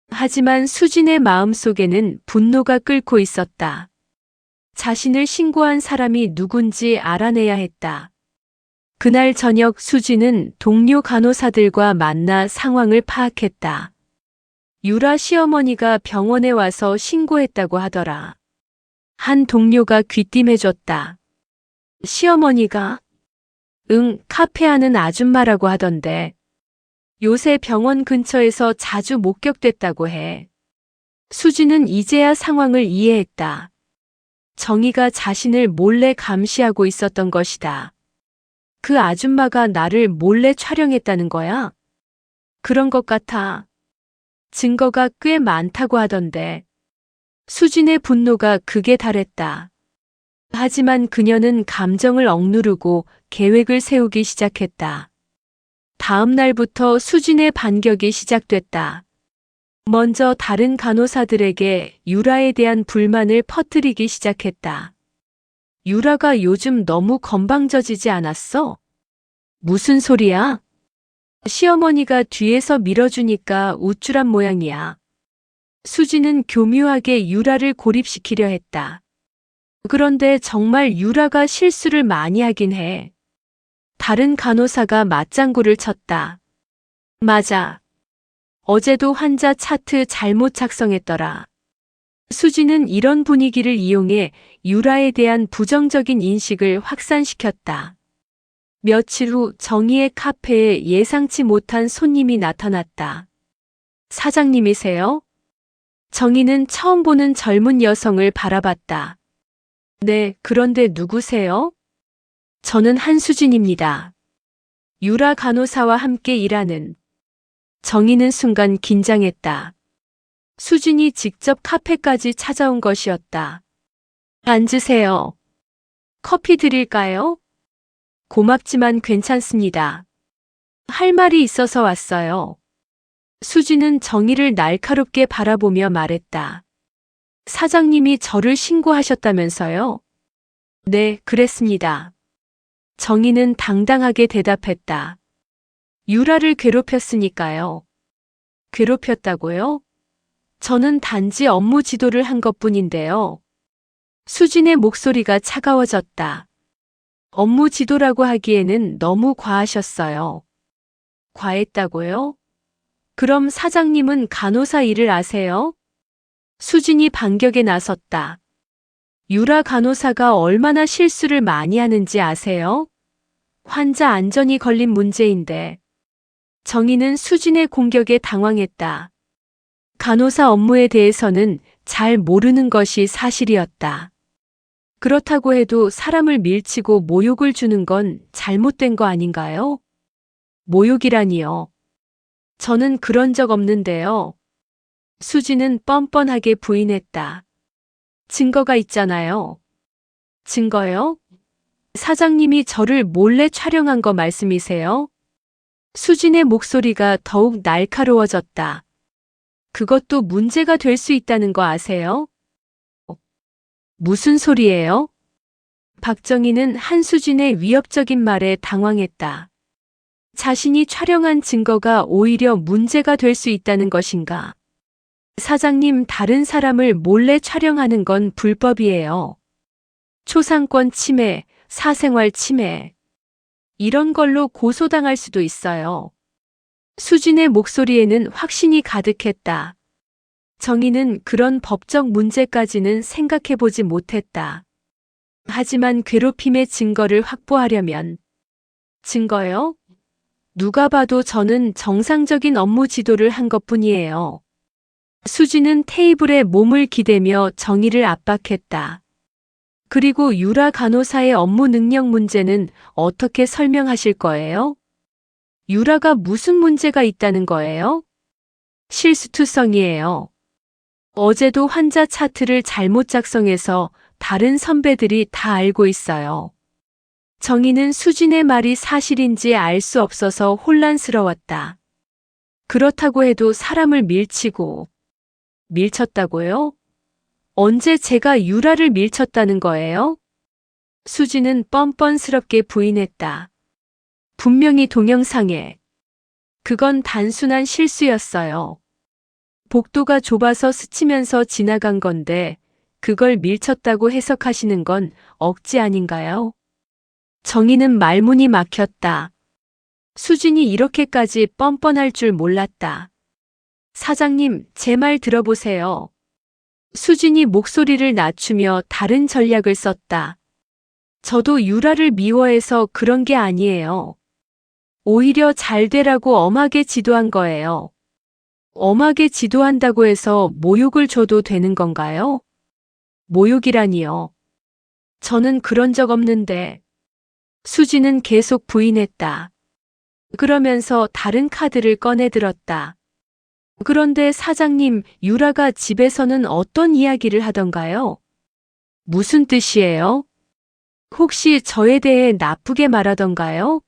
하지만 수진의 마음속에는 분노가 끓고 있었다. 자신을 신고한 사람이 누군지 알아내야 했다. 그날 저녁 수진은 동료 간호사들과 만나 상황을 파악했다. 유라 시어머니가 병원에 와서 신고했다고 하더라. 한 동료가 귀띔해줬다. 시어머니가? 응, 카페 하는 아줌마라고 하던데. 요새 병원 근처에서 자주 목격됐다고 해. 수지는 이제야 상황을 이해했다. 정희가 자신을 몰래 감시하고 있었던 것이다. 그 아줌마가 나를 몰래 촬영했다는 거야? 그런 것 같아. 증거가 꽤 많다고 하던데. 수진의 분노가 극에 달했다. 하지만 그녀는 감정을 억누르고 계획을 세우기 시작했다. 다음 날부터 수진의 반격이 시작됐다. 먼저 다른 간호사들에게 유라에 대한 불만을 퍼뜨리기 시작했다. 유라가 요즘 너무 건방져지지 않았어? 무슨 소리야? 시어머니가 뒤에서 밀어주니까 우쭐한 모양이야. 수지는 교묘하게 유라를 고립시키려 했다. 그런데 정말 유라가 실수를 많이 하긴 해. 다른 간호사가 맞장구를 쳤다. 맞아. 어제도 환자 차트 잘못 작성했더라. 수지는 이런 분위기를 이용해 유라에 대한 부정적인 인식을 확산시켰다. 며칠 후 정희의 카페에 예상치 못한 손님이 나타났다. 사장님이세요? 정희는 처음 보는 젊은 여성을 바라봤다. 네, 그런데 누구세요? 저는 한수진입니다. 유라 간호사와 함께 일하는. 정희는 순간 긴장했다. 수진이 직접 카페까지 찾아온 것이었다. 앉으세요. 커피 드릴까요? 고맙지만 괜찮습니다. 할 말이 있어서 왔어요. 수진은 정희를 날카롭게 바라보며 말했다. 사장님이 저를 신고하셨다면서요? 네, 그랬습니다. 정희는 당당하게 대답했다. 유라를 괴롭혔으니까요. 괴롭혔다고요? 저는 단지 업무 지도를 한 것뿐인데요. 수진의 목소리가 차가워졌다. 업무 지도라고 하기에는 너무 과하셨어요. 과했다고요? 그럼 사장님은 간호사 일을 아세요? 수진이 반격에 나섰다. 유라 간호사가 얼마나 실수를 많이 하는지 아세요? 환자 안전이 걸린 문제인데. 정희는 수진의 공격에 당황했다. 간호사 업무에 대해서는 잘 모르는 것이 사실이었다. 그렇다고 해도 사람을 밀치고 모욕을 주는 건 잘못된 거 아닌가요? 모욕이라니요. 저는 그런 적 없는데요. 수지는 뻔뻔하게 부인했다. 증거가 있잖아요. 증거요? 사장님이 저를 몰래 촬영한 거 말씀이세요? 수진의 목소리가 더욱 날카로워졌다. 그것도 문제가 될 수 있다는 거 아세요? 무슨 소리예요? 박정희는 한수진의 위협적인 말에 당황했다. 자신이 촬영한 증거가 오히려 문제가 될 수 있다는 것인가? 사장님, 다른 사람을 몰래 촬영하는 건 불법이에요. 초상권 침해, 사생활 침해. 이런 걸로 고소당할 수도 있어요. 수진의 목소리에는 확신이 가득했다. 정희는 그런 법적 문제까지는 생각해보지 못했다. 하지만 괴롭힘의 증거를 확보하려면. 증거요? 누가 봐도 저는 정상적인 업무 지도를 한 것뿐이에요. 수지는 테이블에 몸을 기대며 정희를 압박했다. 그리고 유라 간호사의 업무 능력 문제는 어떻게 설명하실 거예요? 유라가 무슨 문제가 있다는 거예요? 실수투성이에요. 어제도 환자 차트를 잘못 작성해서 다른 선배들이 다 알고 있어요. 정희는 수진의 말이 사실인지 알 수 없어서 혼란스러웠다. 그렇다고 해도 사람을 밀쳤다고요? 언제 제가 유라를 밀쳤다는 거예요? 수지는 뻔뻔스럽게 부인했다. 분명히 동영상에. 그건 단순한 실수였어요. 복도가 좁아서 스치면서 지나간 건데 그걸 밀쳤다고 해석하시는 건 억지 아닌가요? 정희는 말문이 막혔다. 수진이 이렇게까지 뻔뻔할 줄 몰랐다. 사장님, 제 말 들어보세요. 수진이 목소리를 낮추며 다른 전략을 썼다. 저도 유라를 미워해서 그런 게 아니에요. 오히려 잘 되라고 엄하게 지도한 거예요. 엄하게 지도한다고 해서 모욕을 줘도 되는 건가요? 모욕이라니요. 저는 그런 적 없는데. 수지는 계속 부인했다. 그러면서 다른 카드를 꺼내 들었다. 그런데 사장님, 유라가 집에서는 어떤 이야기를 하던가요? 무슨 뜻이에요? 혹시 저에 대해 나쁘게 말하던가요?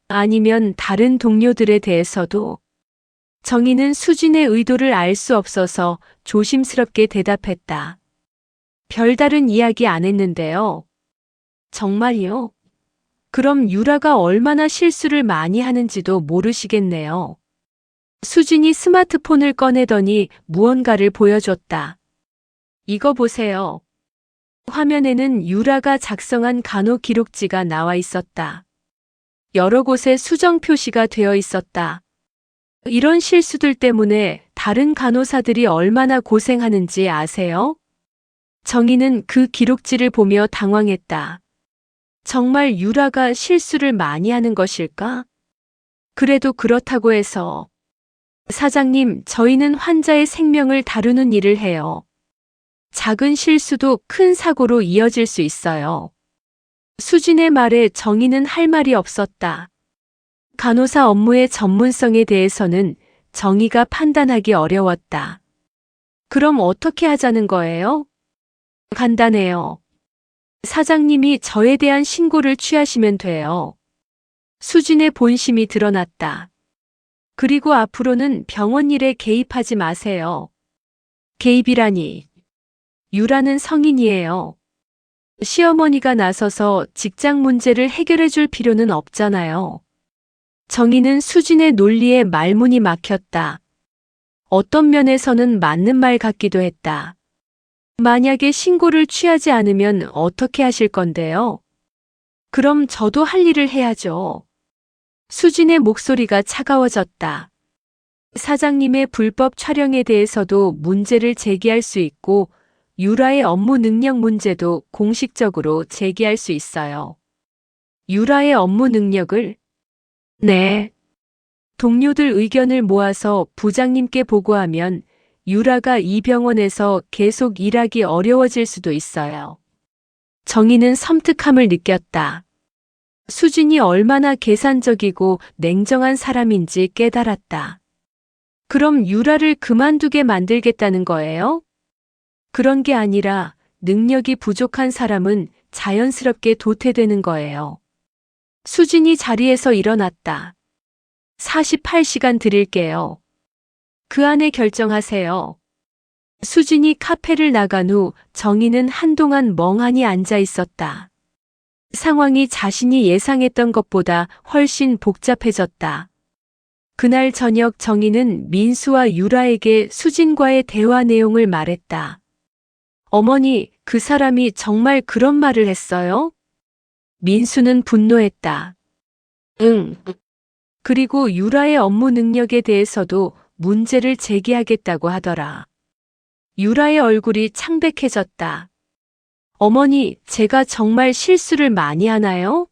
아니면 다른 동료들에 대해서도? 정희는 수진의 의도를 알 수 없어서 조심스럽게 대답했다. 별다른 이야기 안 했는데요. 정말요? 그럼 유라가 얼마나 실수를 많이 하는지도 모르시겠네요. 수진이 스마트폰을 꺼내더니 무언가를 보여줬다. 이거 보세요. 화면에는 유라가 작성한 간호 기록지가 나와 있었다. 여러 곳에 수정 표시가 되어 있었다. 이런 실수들 때문에 다른 간호사들이 얼마나 고생하는지 아세요? 정희는 그 기록지를 보며 당황했다. 정말 유라가 실수를 많이 하는 것일까? 그래도 그렇다고 해서 사장님, 저희는 환자의 생명을 다루는 일을 해요. 작은 실수도 큰 사고로 이어질 수 있어요. 수진의 말에 정희는 할 말이 없었다. 간호사 업무의 전문성에 대해서는 정희가 판단하기 어려웠다. 그럼 어떻게 하자는 거예요? 간단해요. 사장님이 저에 대한 신고를 취하시면 돼요. 수진의 본심이 드러났다. 그리고 앞으로는 병원 일에 개입하지 마세요. 개입이라니. 유라는 성인이에요. 시어머니가 나서서 직장 문제를 해결해 줄 필요는 없잖아요. 정희는 수진의 논리에 말문이 막혔다. 어떤 면에서는 맞는 말 같기도 했다. 만약에 신고를 취하지 않으면 어떻게 하실 건데요? 그럼 저도 할 일을 해야죠. 수진의 목소리가 차가워졌다. 사장님의 불법 촬영에 대해서도 문제를 제기할 수 있고 유라의 업무 능력 문제도 공식적으로 제기할 수 있어요. 유라의 업무 능력을? 네. 동료들 의견을 모아서 부장님께 보고하면 유라가 이 병원에서 계속 일하기 어려워질 수도 있어요. 정희는 섬뜩함을 느꼈다. 수진이 얼마나 계산적이고 냉정한 사람인지 깨달았다. 그럼 유라를 그만두게 만들겠다는 거예요? 그런 게 아니라 능력이 부족한 사람은 자연스럽게 도태되는 거예요. 수진이 자리에서 일어났다. 48시간 드릴게요. 그 안에 결정하세요. 수진이 카페를 나간 후 정희는 한동안 멍하니 앉아 있었다. 상황이 자신이 예상했던 것보다 훨씬 복잡해졌다. 그날 저녁 정희는 민수와 유라에게 수진과의 대화 내용을 말했다. 어머니, 그 사람이 정말 그런 말을 했어요? 민수는 분노했다. 응. 그리고 유라의 업무 능력에 대해서도 문제를 제기하겠다고 하더라. 유라의 얼굴이 창백해졌다. 어머니, 제가 정말 실수를 많이 하나요?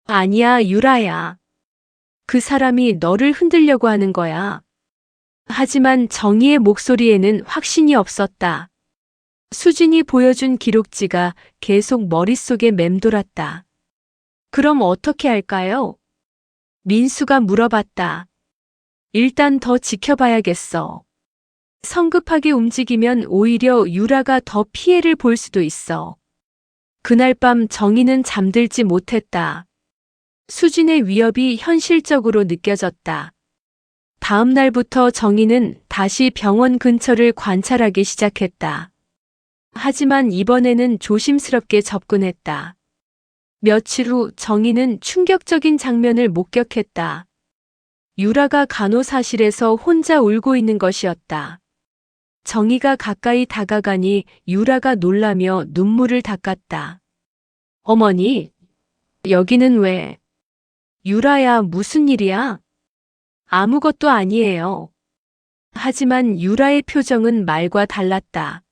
아니야, 유라야. 그 사람이 너를 흔들려고 하는 거야. 하지만 정희의 목소리에는 확신이 없었다. 수진이 보여준 기록지가 계속 머릿속에 맴돌았다. 그럼 어떻게 할까요? 민수가 물어봤다. 일단 더 지켜봐야겠어. 성급하게 움직이면 오히려 유라가 더 피해를 볼 수도 있어. 그날 밤 정희는 잠들지 못했다. 수진의 위협이 현실적으로 느껴졌다. 다음 날부터 정희는 다시 병원 근처를 관찰하기 시작했다. 하지만 이번에는 조심스럽게 접근했다. 며칠 후 정희는 충격적인 장면을 목격했다. 유라가 간호사실에서 혼자 울고 있는 것이었다. 정희가 가까이 다가가니 유라가 놀라며 눈물을 닦았다. 어머니, 여기는 왜? 유라야, 무슨 일이야? 아무것도 아니에요. 하지만 유라의 표정은 말과 달랐다.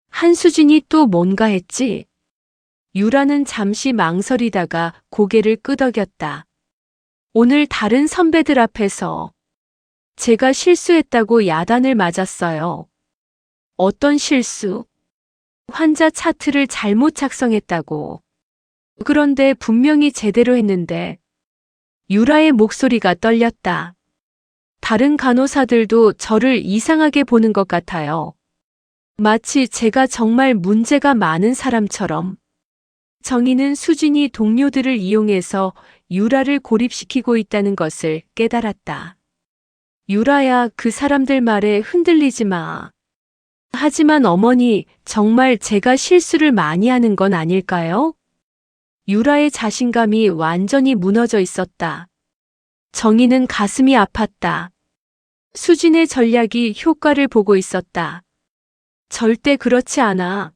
한수진이 또 뭔가 했지? 유라는 잠시 망설이다가 고개를 끄덕였다. 오늘 다른 선배들 앞에서 제가 실수했다고 야단을 맞았어요. 어떤 실수? 환자 차트를 잘못 작성했다고. 그런데 분명히 제대로 했는데. 유라의 목소리가 떨렸다. 다른 간호사들도 저를 이상하게 보는 것 같아요. 마치 제가 정말 문제가 많은 사람처럼. 정희는 수진이 동료들을 이용해서 유라를 고립시키고 있다는 것을 깨달았다. 유라야, 그 사람들 말에 흔들리지 마. 하지만 어머니, 정말 제가 실수를 많이 하는 건 아닐까요? 유라의 자신감이 완전히 무너져 있었다. 정희는 가슴이 아팠다. 수진의 전략이 효과를 보고 있었다. 절대 그렇지 않아.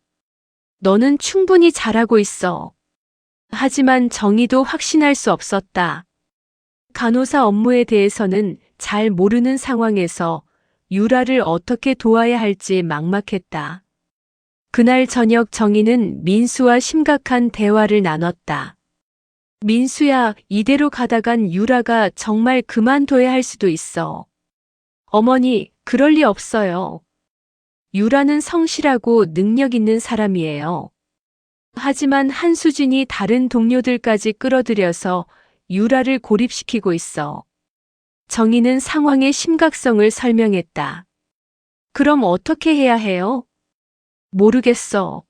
너는 충분히 잘하고 있어. 하지만 정희도 확신할 수 없었다. 간호사 업무에 대해서는 잘 모르는 상황에서 유라를 어떻게 도와야 할지 막막했다. 그날 저녁 정희는 민수와 심각한 대화를 나눴다. 민수야, 이대로 가다간 유라가 정말 그만둬야 할 수도 있어. 어머니, 그럴 리 없어요. 유라는 성실하고 능력 있는 사람이에요. 하지만 한수진이 다른 동료들까지 끌어들여서 유라를 고립시키고 있어. 정희는 상황의 심각성을 설명했다. 그럼 어떻게 해야 해요? 모르겠어.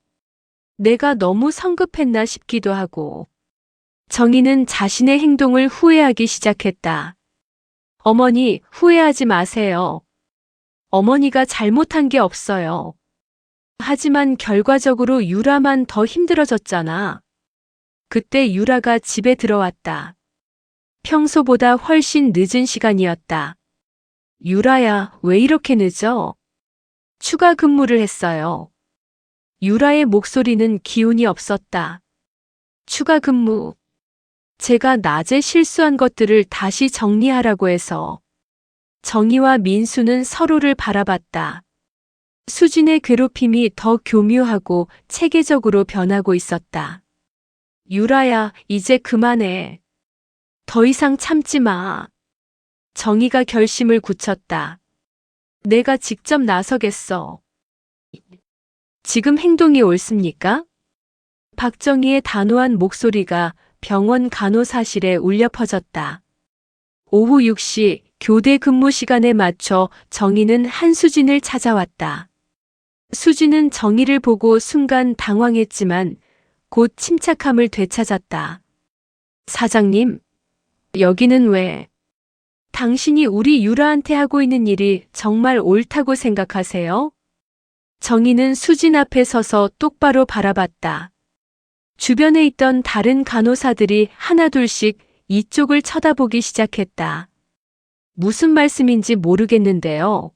내가 너무 성급했나 싶기도 하고. 정희는 자신의 행동을 후회하기 시작했다. 어머니, 후회하지 마세요. 어머니가 잘못한 게 없어요. 하지만 결과적으로 유라만 더 힘들어졌잖아. 그때 유라가 집에 들어왔다. 평소보다 훨씬 늦은 시간이었다. 유라야, 왜 이렇게 늦어? 추가 근무를 했어요. 유라의 목소리는 기운이 없었다. 추가 근무. 제가 낮에 실수한 것들을 다시 정리하라고 해서. 정희와 민수는 서로를 바라봤다. 수진의 괴롭힘이 더 교묘하고 체계적으로 변하고 있었다. 유라야, 이제 그만해. 더 이상 참지 마. 정희가 결심을 굳혔다. 내가 직접 나서겠어. 지금 행동이 옳습니까? 박정희의 단호한 목소리가 병원 간호사실에 울려 퍼졌다. 오후 6시 교대 근무 시간에 맞춰 정희는 한수진을 찾아왔다. 수진은 정희를 보고 순간 당황했지만 곧 침착함을 되찾았다. 사장님, 여기는 왜? 당신이 우리 유라한테 하고 있는 일이 정말 옳다고 생각하세요? 정희는 수진 앞에 서서 똑바로 바라봤다. 주변에 있던 다른 간호사들이 하나둘씩 이쪽을 쳐다보기 시작했다. 무슨 말씀인지 모르겠는데요.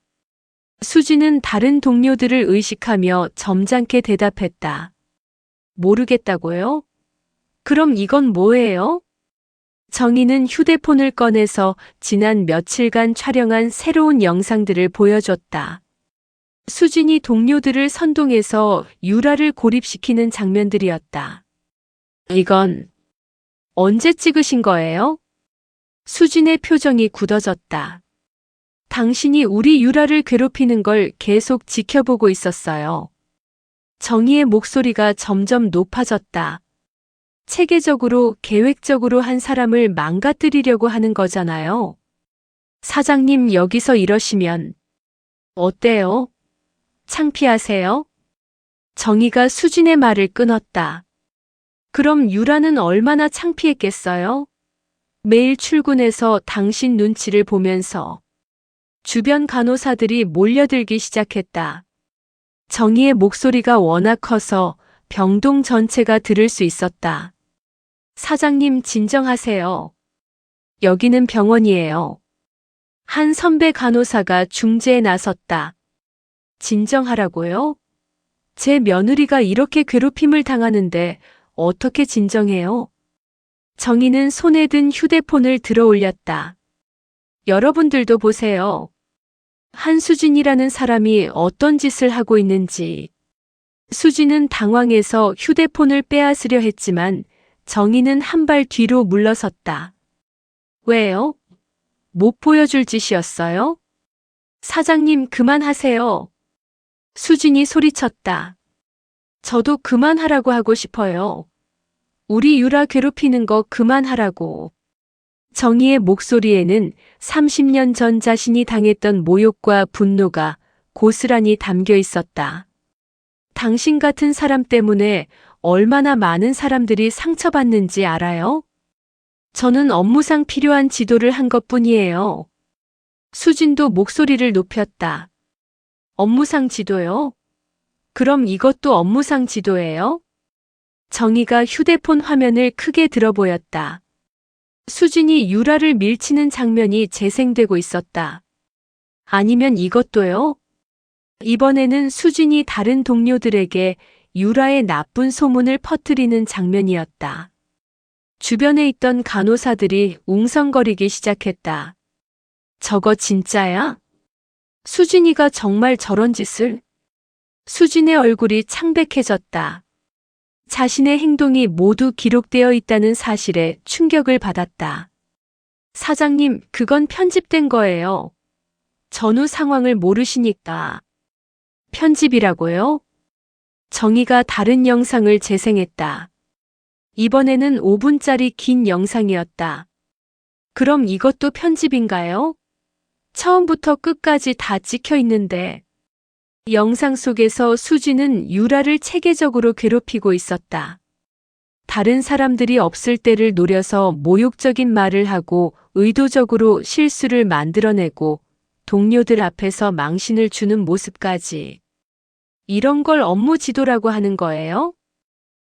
수진은 다른 동료들을 의식하며 점잖게 대답했다. 모르겠다고요? 그럼 이건 뭐예요? 정희는 휴대폰을 꺼내서 지난 며칠간 촬영한 새로운 영상들을 보여줬다. 수진이 동료들을 선동해서 유라를 고립시키는 장면들이었다. 이건 언제 찍으신 거예요? 수진의 표정이 굳어졌다. 당신이 우리 유라를 괴롭히는 걸 계속 지켜보고 있었어요. 정희의 목소리가 점점 높아졌다. 체계적으로, 계획적으로 한 사람을 망가뜨리려고 하는 거잖아요. 사장님, 여기서 이러시면 어때요? 창피하세요? 정희가 수진의 말을 끊었다. 그럼 유라는 얼마나 창피했겠어요? 매일 출근해서 당신 눈치를 보면서 주변 간호사들이 몰려들기 시작했다. 정희의 목소리가 워낙 커서 병동 전체가 들을 수 있었다. 사장님, 진정하세요. 여기는 병원이에요. 한 선배 간호사가 중재에 나섰다. 진정하라고요? 제 며느리가 이렇게 괴롭힘을 당하는데 어떻게 진정해요? 정희는 손에 든 휴대폰을 들어 올렸다. 여러분들도 보세요. 한수진이라는 사람이 어떤 짓을 하고 있는지. 수진은 당황해서 휴대폰을 빼앗으려 했지만 정희는 한 발 뒤로 물러섰다. 왜요? 못 보여줄 짓이었어요? 사장님, 그만하세요. 수진이 소리쳤다. 저도 그만하라고 하고 싶어요. 우리 유라 괴롭히는 거 그만하라고. 정희의 목소리에는 30년 전 자신이 당했던 모욕과 분노가 고스란히 담겨 있었다. 당신 같은 사람 때문에 얼마나 많은 사람들이 상처받는지 알아요? 저는 업무상 필요한 지도를 한 것뿐이에요. 수진도 목소리를 높였다. 업무상 지도요? 그럼 이것도 업무상 지도예요? 정희가 휴대폰 화면을 크게 들어 보였다. 수진이 유라를 밀치는 장면이 재생되고 있었다. 아니면 이것도요? 이번에는 수진이 다른 동료들에게 유라의 나쁜 소문을 퍼뜨리는 장면이었다. 주변에 있던 간호사들이 웅성거리기 시작했다. 저거 진짜야? 수진이가 정말 저런 짓을? 수진의 얼굴이 창백해졌다. 자신의 행동이 모두 기록되어 있다는 사실에 충격을 받았다. 사장님, 그건 편집된 거예요. 전후 상황을 모르시니까. 편집이라고요? 정희가 다른 영상을 재생했다. 이번에는 5분짜리 긴 영상이었다. 그럼 이것도 편집인가요? 처음부터 끝까지 다 찍혀 있는데. 영상 속에서 수진은 유라를 체계적으로 괴롭히고 있었다. 다른 사람들이 없을 때를 노려서 모욕적인 말을 하고 의도적으로 실수를 만들어내고 동료들 앞에서 망신을 주는 모습까지. 이런 걸 업무 지도라고 하는 거예요?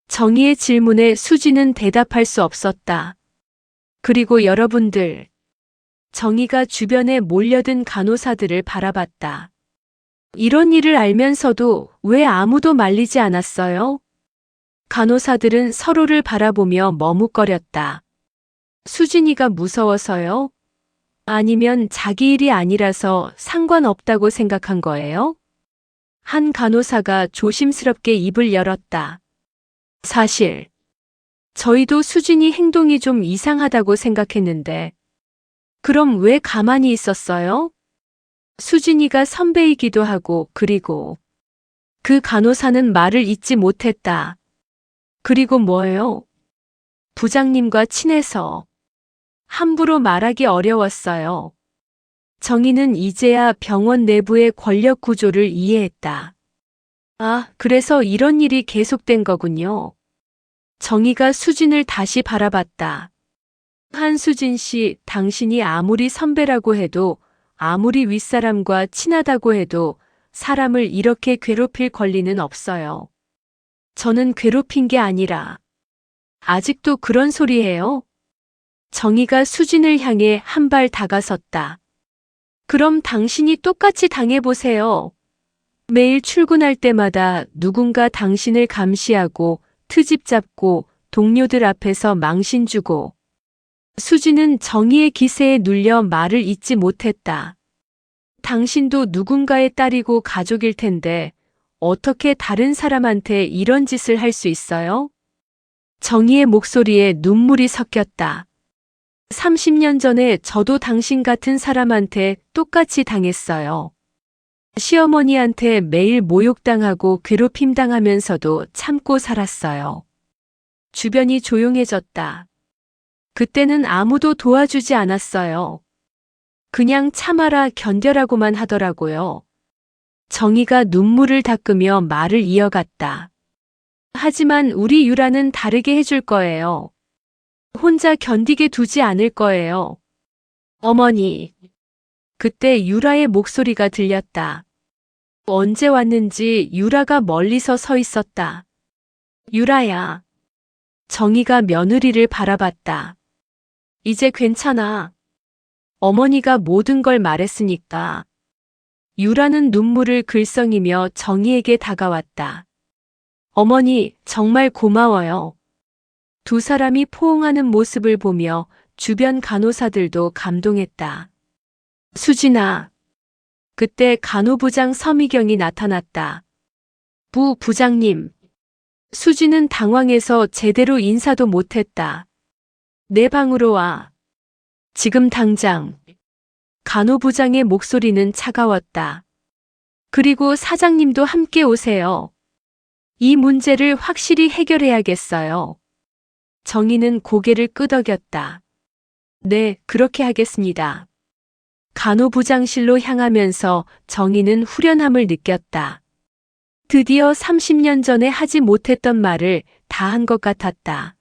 정희의 질문에 수진은 대답할 수 없었다. 그리고 여러분들. 정희가 주변에 몰려든 간호사들을 바라봤다. 이런 일을 알면서도 왜 아무도 말리지 않았어요? 간호사들은 서로를 바라보며 머뭇거렸다. 수진이가 무서워서요? 아니면 자기 일이 아니라서 상관없다고 생각한 거예요? 한 간호사가 조심스럽게 입을 열었다. 사실, 저희도 수진이 행동이 좀 이상하다고 생각했는데, 그럼 왜 가만히 있었어요? 수진이가 선배이기도 하고, 그리고 그 간호사는 말을 잇지 못했다. 그리고 뭐예요? 부장님과 친해서 함부로 말하기 어려웠어요. 정희는 이제야 병원 내부의 권력 구조를 이해했다. 아, 그래서 이런 일이 계속된 거군요. 정희가 수진을 다시 바라봤다. 한수진 씨, 당신이 아무리 선배라고 해도 아무리 윗사람과 친하다고 해도 사람을 이렇게 괴롭힐 권리는 없어요. 저는 괴롭힌 게 아니라 아직도 그런 소리예요? 정희가 수진을 향해 한 발 다가섰다. 그럼 당신이 똑같이 당해보세요. 매일 출근할 때마다 누군가 당신을 감시하고 트집 잡고 동료들 앞에서 망신 주고. 수진은 정희의 기세에 눌려 말을 잇지 못했다. 당신도 누군가의 딸이고 가족일 텐데 어떻게 다른 사람한테 이런 짓을 할 수 있어요? 정희의 목소리에 눈물이 섞였다. 30년 전에 저도 당신 같은 사람한테 똑같이 당했어요. 시어머니한테 매일 모욕당하고 괴롭힘당하면서도 참고 살았어요. 주변이 조용해졌다. 그때는 아무도 도와주지 않았어요. 그냥 참아라 견뎌라고만 하더라고요. 정희가 눈물을 닦으며 말을 이어갔다. 하지만 우리 유라는 다르게 해줄 거예요. 혼자 견디게 두지 않을 거예요. 어머니. 그때 유라의 목소리가 들렸다. 언제 왔는지 유라가 멀리서 서 있었다. 유라야. 정희가 며느리를 바라봤다. 이제 괜찮아. 어머니가 모든 걸 말했으니까. 유라는 눈물을 글썽이며 정희에게 다가왔다. 어머니, 정말 고마워요. 두 사람이 포옹하는 모습을 보며 주변 간호사들도 감동했다. 수진아. 그때 간호부장 서미경이 나타났다. 부장님. 수진은 당황해서 제대로 인사도 못했다. 내 방으로 와. 지금 당장. 간호부장의 목소리는 차가웠다. 그리고 사장님도 함께 오세요. 이 문제를 확실히 해결해야겠어요. 정희는 고개를 끄덕였다. 네, 그렇게 하겠습니다. 간호부장실로 향하면서 정희는 후련함을 느꼈다. 드디어 30년 전에 하지 못했던 말을 다 한 것 같았다.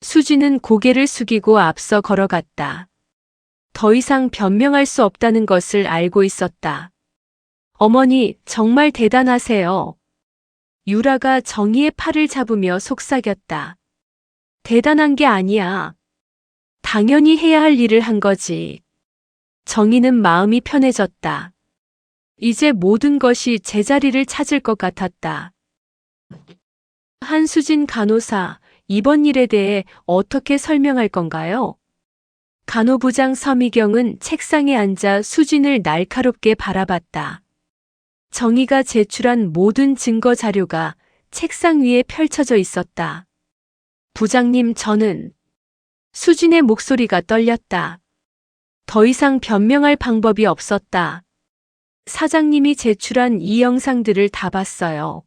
수지는 고개를 숙이고 앞서 걸어갔다. 더 이상 변명할 수 없다는 것을 알고 있었다. 어머니, 정말 대단하세요. 유라가 정희의 팔을 잡으며 속삭였다. 대단한 게 아니야. 당연히 해야 할 일을 한 거지. 정희는 마음이 편해졌다. 이제 모든 것이 제자리를 찾을 것 같았다. 한수진 간호사, 이번 일에 대해 어떻게 설명할 건가요? 간호부장 서미경은 책상에 앉아 수진을 날카롭게 바라봤다. 정희가 제출한 모든 증거 자료가 책상 위에 펼쳐져 있었다. 부장님, 저는... 수진의 목소리가 떨렸다. 더 이상 변명할 방법이 없었다. 사장님이 제출한 이 영상들을 다 봤어요.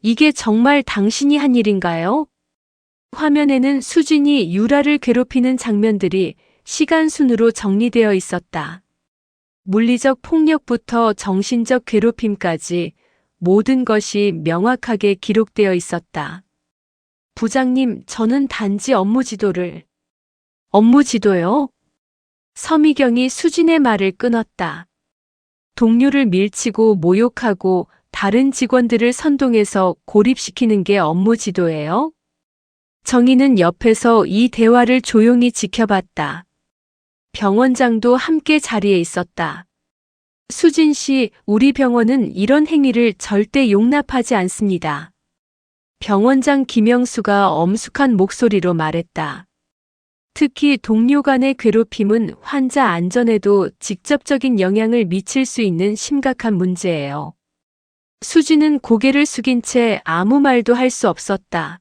이게 정말 당신이 한 일인가요? 화면에는 수진이 유라를 괴롭히는 장면들이 시간순으로 정리되어 있었다. 물리적 폭력부터 정신적 괴롭힘까지 모든 것이 명확하게 기록되어 있었다. 부장님, 저는 단지 업무 지도를... 업무 지도요? 서미경이 수진의 말을 끊었다. 동료를 밀치고 모욕하고 다른 직원들을 선동해서 고립시키는 게 업무 지도예요? 정희는 옆에서 이 대화를 조용히 지켜봤다. 병원장도 함께 자리에 있었다. 수진 씨, 우리 병원은 이런 행위를 절대 용납하지 않습니다. 병원장 김영수가 엄숙한 목소리로 말했다. 특히 동료 간의 괴롭힘은 환자 안전에도 직접적인 영향을 미칠 수 있는 심각한 문제예요. 수지는 고개를 숙인 채 아무 말도 할 수 없었다.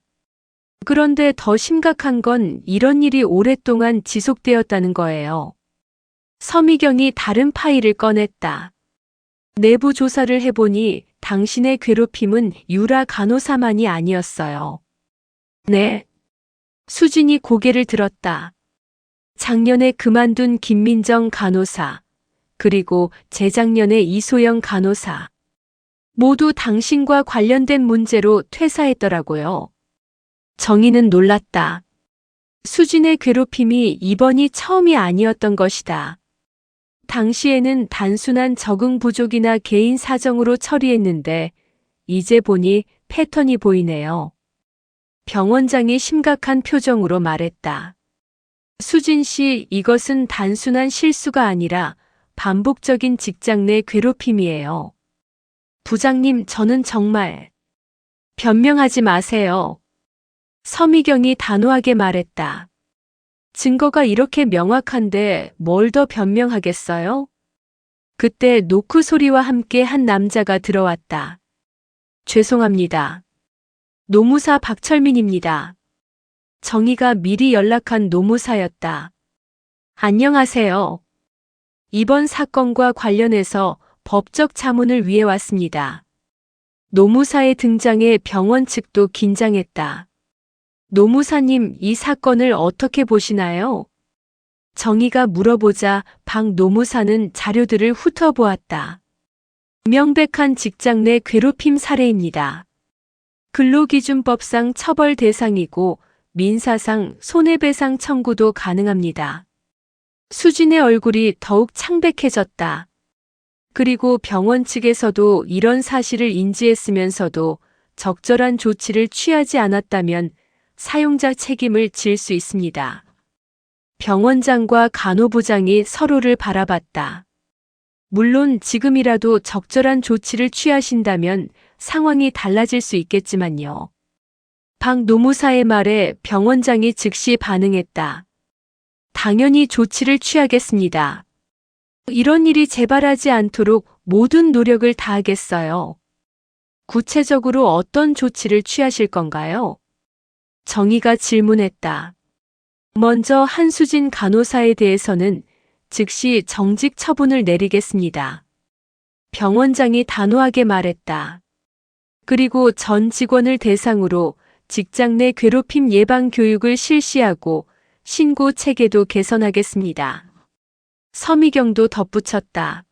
그런데 더 심각한 건 이런 일이 오랫동안 지속되었다는 거예요. 서미경이 다른 파일을 꺼냈다. 내부 조사를 해보니 당신의 괴롭힘은 유라 간호사만이 아니었어요. 네. 수진이 고개를 들었다. 작년에 그만둔 김민정 간호사, 그리고 재작년에 이소영 간호사. 모두 당신과 관련된 문제로 퇴사했더라고요. 정희는 놀랐다. 수진의 괴롭힘이 이번이 처음이 아니었던 것이다. 당시에는 단순한 적응 부족이나 개인 사정으로 처리했는데 이제 보니 패턴이 보이네요. 병원장이 심각한 표정으로 말했다. 수진 씨, 이것은 단순한 실수가 아니라 반복적인 직장 내 괴롭힘이에요. 부장님, 저는 정말... 변명하지 마세요. 서미경이 단호하게 말했다. 증거가 이렇게 명확한데 뭘 더 변명하겠어요? 그때 노크 소리와 함께 한 남자가 들어왔다. 죄송합니다. 노무사 박철민입니다. 정희가 미리 연락한 노무사였다. 안녕하세요. 이번 사건과 관련해서 법적 자문을 위해 왔습니다. 노무사의 등장에 병원 측도 긴장했다. 노무사님, 이 사건을 어떻게 보시나요? 정희가 물어보자 박 노무사는 자료들을 훑어보았다. 명백한 직장 내 괴롭힘 사례입니다. 근로기준법상 처벌 대상이고 민사상 손해배상 청구도 가능합니다. 수진의 얼굴이 더욱 창백해졌다. 그리고 병원 측에서도 이런 사실을 인지했으면서도 적절한 조치를 취하지 않았다면 사용자 책임을 질 수 있습니다. 병원장과 간호부장이 서로를 바라봤다. 물론 지금이라도 적절한 조치를 취하신다면 상황이 달라질 수 있겠지만요. 박 노무사의 말에 병원장이 즉시 반응했다. 당연히 조치를 취하겠습니다. 이런 일이 재발하지 않도록 모든 노력을 다하겠어요. 구체적으로 어떤 조치를 취하실 건가요? 정희가 질문했다. 먼저 한수진 간호사에 대해서는 즉시 정직 처분을 내리겠습니다. 병원장이 단호하게 말했다. 그리고 전 직원을 대상으로 직장 내 괴롭힘 예방 교육을 실시하고 신고 체계도 개선하겠습니다. 서미경도 덧붙였다.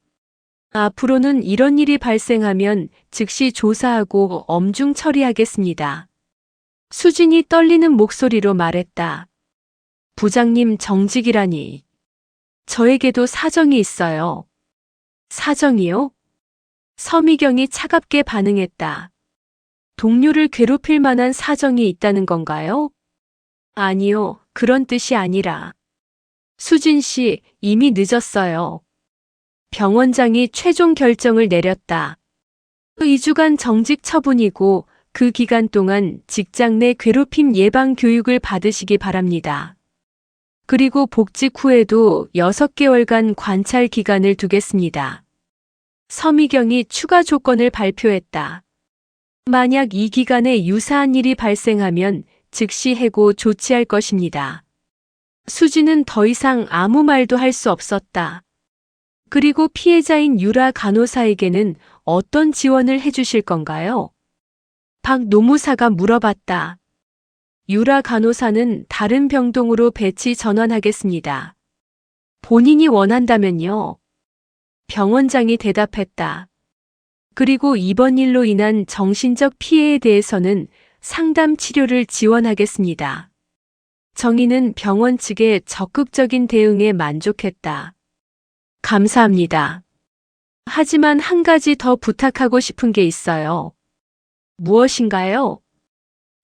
앞으로는 이런 일이 발생하면 즉시 조사하고 엄중 처리하겠습니다. 수진이 떨리는 목소리로 말했다. 부장님 정직이라니. 저에게도 사정이 있어요. 사정이요? 서미경이 차갑게 반응했다. 동료를 괴롭힐 만한 사정이 있다는 건가요? 아니요, 그런 뜻이 아니라. 수진 씨, 이미 늦었어요. 병원장이 최종 결정을 내렸다. 2주간 정직 처분이고 그 기간 동안 직장 내 괴롭힘 예방 교육을 받으시기 바랍니다. 그리고 복직 후에도 6개월간 관찰 기간을 두겠습니다. 서미경이 추가 조건을 발표했다. 만약 이 기간에 유사한 일이 발생하면 즉시 해고 조치할 것입니다. 수지는 더 이상 아무 말도 할 수 없었다. 그리고 피해자인 유라 간호사에게는 어떤 지원을 해주실 건가요? 박 노무사가 물어봤다. 유라 간호사는 다른 병동으로 배치 전환하겠습니다. 본인이 원한다면요. 병원장이 대답했다. 그리고 이번 일로 인한 정신적 피해에 대해서는 상담 치료를 지원하겠습니다. 정희는 병원 측의 적극적인 대응에 만족했다. 감사합니다. 하지만 한 가지 더 부탁하고 싶은 게 있어요. 무엇인가요?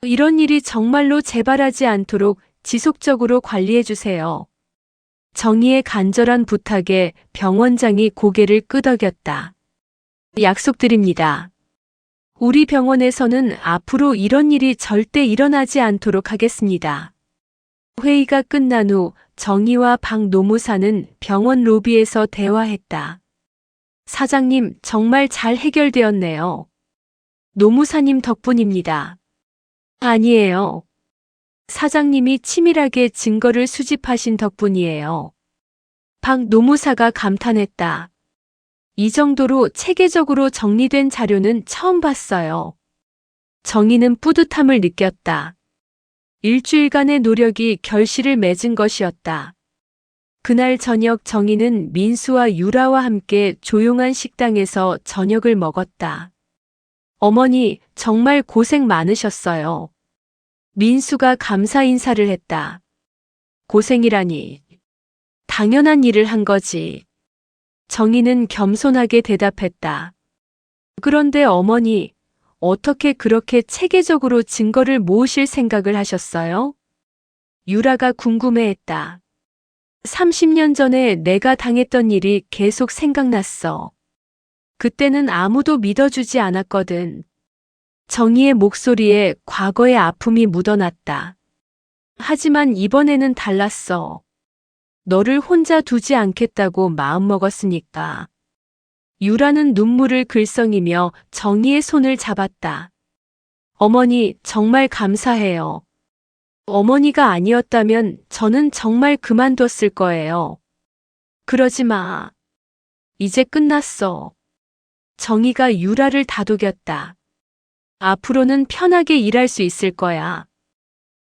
이런 일이 정말로 재발하지 않도록 지속적으로 관리해 주세요. 정희의 간절한 부탁에 병원장이 고개를 끄덕였다. 약속드립니다. 우리 병원에서는 앞으로 이런 일이 절대 일어나지 않도록 하겠습니다. 회의가 끝난 후 정희와 박 노무사는 병원 로비에서 대화했다. 사장님, 정말 잘 해결되었네요. 노무사님 덕분입니다. 아니에요. 사장님이 치밀하게 증거를 수집하신 덕분이에요. 박 노무사가 감탄했다. 이 정도로 체계적으로 정리된 자료는 처음 봤어요. 정희는 뿌듯함을 느꼈다. 일주일간의 노력이 결실을 맺은 것이었다. 그날 저녁 정희는 민수와 유라와 함께 조용한 식당에서 저녁을 먹었다. 어머니, 정말 고생 많으셨어요. 민수가 감사 인사를 했다. 고생이라니. 당연한 일을 한 거지. 정희는 겸손하게 대답했다. 그런데 어머니, 어떻게 그렇게 체계적으로 증거를 모으실 생각을 하셨어요? 유라가 궁금해했다. 30년 전에 내가 당했던 일이 계속 생각났어. 그때는 아무도 믿어주지 않았거든. 정희의 목소리에 과거의 아픔이 묻어났다. 하지만 이번에는 달랐어. 너를 혼자 두지 않겠다고 마음먹었으니까. 유라는 눈물을 글썽이며 정희의 손을 잡았다. 어머니, 정말 감사해요. 어머니가 아니었다면 저는 정말 그만뒀을 거예요. 그러지 마. 이제 끝났어. 정희가 유라를 다독였다. 앞으로는 편하게 일할 수 있을 거야.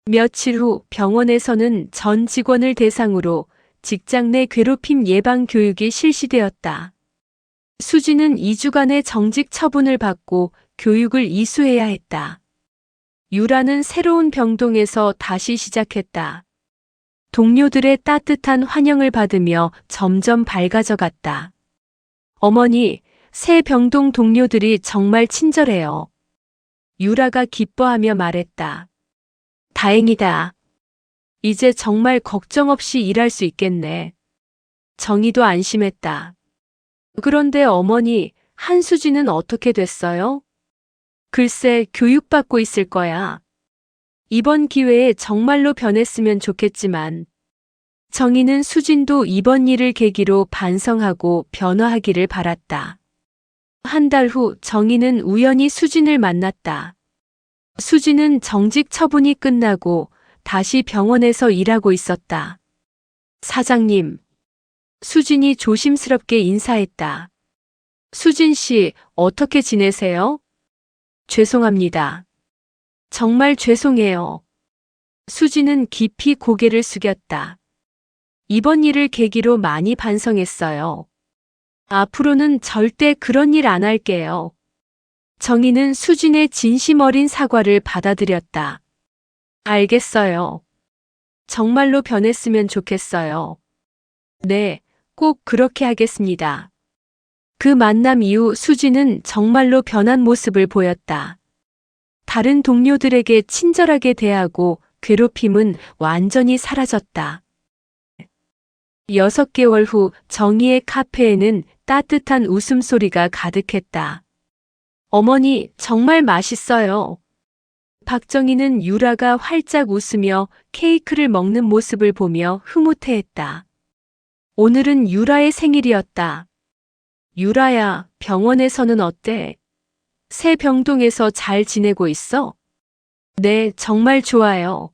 며칠 후 병원에서는 전 직원을 대상으로 직장 내 괴롭힘 예방 교육이 실시되었다. 수지는 2주간의 정직 처분을 받고 교육을 이수해야 했다. 유라는 새로운 병동에서 다시 시작했다. 동료들의 따뜻한 환영을 받으며 점점 밝아져 갔다. 어머니, 새 병동 동료들이 정말 친절해요. 유라가 기뻐하며 말했다. 다행이다. 이제 정말 걱정 없이 일할 수 있겠네. 정희도 안심했다. 그런데 어머니, 한수지는 어떻게 됐어요? 글쎄, 교육받고 있을 거야. 이번 기회에 정말로 변했으면 좋겠지만. 정희는 수진도 이번 일을 계기로 반성하고 변화하기를 바랐다. 한 달 후 정희는 우연히 수진을 만났다. 수진은 정직 처분이 끝나고 다시 병원에서 일하고 있었다. 사장님, 수진이 조심스럽게 인사했다. 수진 씨, 어떻게 지내세요? 죄송합니다. 정말 죄송해요. 수진은 깊이 고개를 숙였다. 이번 일을 계기로 많이 반성했어요. 앞으로는 절대 그런 일 안 할게요. 정희는 수진의 진심 어린 사과를 받아들였다. 알겠어요. 정말로 변했으면 좋겠어요. 네, 꼭 그렇게 하겠습니다. 그 만남 이후 수진은 정말로 변한 모습을 보였다. 다른 동료들에게 친절하게 대하고 괴롭힘은 완전히 사라졌다. 6개월 후 정희의 카페에는 따뜻한 웃음소리가 가득했다. 어머니, 정말 맛있어요. 박정희는 유라가 활짝 웃으며 케이크를 먹는 모습을 보며 흐뭇해했다. 오늘은 유라의 생일이었다. 유라야, 병원에서는 어때? 새 병동에서 잘 지내고 있어? 네, 정말 좋아요.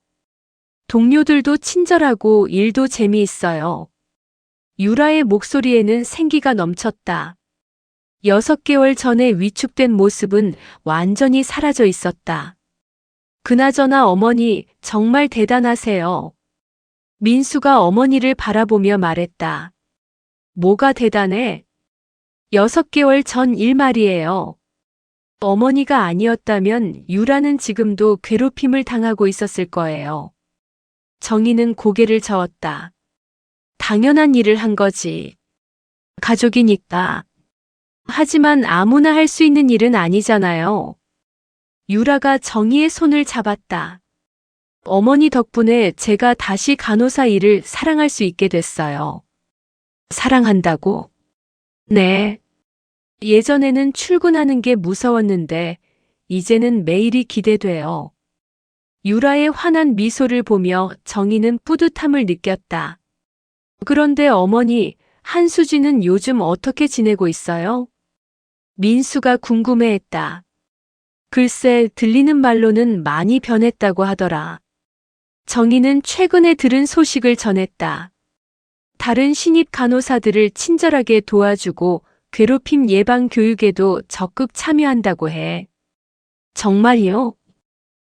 동료들도 친절하고 일도 재미있어요. 유라의 목소리에는 생기가 넘쳤다. 6개월 전에 위축된 모습은 완전히 사라져 있었다. 그나저나 어머니, 정말 대단하세요. 민수가 어머니를 바라보며 말했다. 뭐가 대단해? 6개월 전 일 말이에요. 어머니가 아니었다면 유라는 지금도 괴롭힘을 당하고 있었을 거예요. 정희는 고개를 저었다. 당연한 일을 한 거지. 가족이니까. 하지만 아무나 할 수 있는 일은 아니잖아요. 유라가 정희의 손을 잡았다. 어머니 덕분에 제가 다시 간호사 일을 사랑할 수 있게 됐어요. 사랑한다고? 네. 예전에는 출근하는 게 무서웠는데 이제는 매일이 기대돼요. 유라의 환한 미소를 보며 정희는 뿌듯함을 느꼈다. 그런데 어머니, 한수진은 요즘 어떻게 지내고 있어요? 민수가 궁금해했다. 글쎄, 들리는 말로는 많이 변했다고 하더라. 정희는 최근에 들은 소식을 전했다. 다른 신입 간호사들을 친절하게 도와주고 괴롭힘 예방 교육에도 적극 참여한다고 해. 정말이요?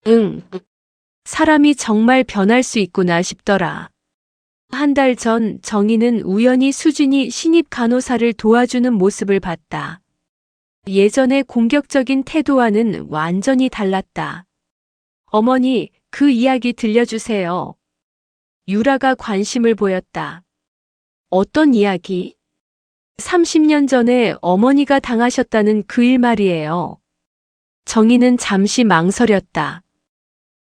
응. 사람이 정말 변할 수 있구나 싶더라. 한 달 전 정희는 우연히 수진이 신입 간호사를 도와주는 모습을 봤다. 예전의 공격적인 태도와는 완전히 달랐다. 어머니, 그 이야기 들려주세요. 유라가 관심을 보였다. 어떤 이야기? 30년 전에 어머니가 당하셨다는 그 일 말이에요. 정희는 잠시 망설였다.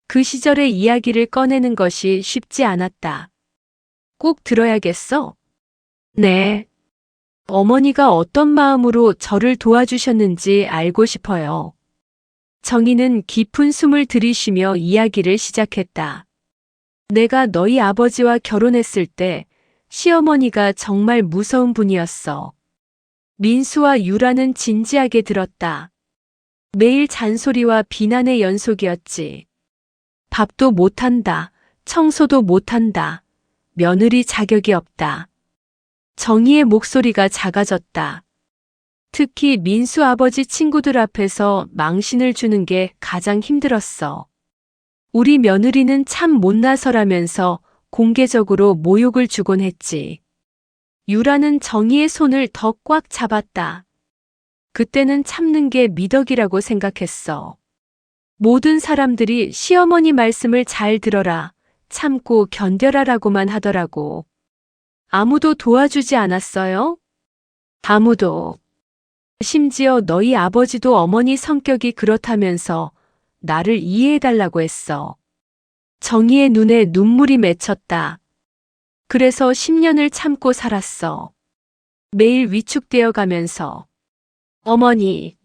그 시절의 이야기를 꺼내는 것이 쉽지 않았다. 꼭 들어야겠어? 네. 어머니가 어떤 마음으로 저를 도와주셨는지 알고 싶어요. 정희는 깊은 숨을 들이쉬며 이야기를 시작했다. 내가 너희 아버지와 결혼했을 때 시어머니가 정말 무서운 분이었어. 민수와 유라는 진지하게 들었다. 매일 잔소리와 비난의 연속이었지. 밥도 못한다. 청소도 못한다. 며느리 자격이 없다. 정희의 목소리가 작아졌다. 특히 민수 아버지 친구들 앞에서 망신을 주는 게 가장 힘들었어. 우리 며느리는 참 못나서라면서 공개적으로 모욕을 주곤 했지. 유라는 정희의 손을 더 꽉 잡았다. 그때는 참는 게 미덕이라고 생각했어. 모든 사람들이 시어머니 말씀을 잘 들어라, 참고 견뎌라라고만 하더라고. 아무도 도와주지 않았어요? 아무도. 심지어 너희 아버지도 어머니 성격이 그렇다면서 나를 이해해달라고 했어. 정희의 눈에 눈물이 맺혔다. 그래서 10년을 참고 살았어. 매일 위축되어 가면서. 어머니.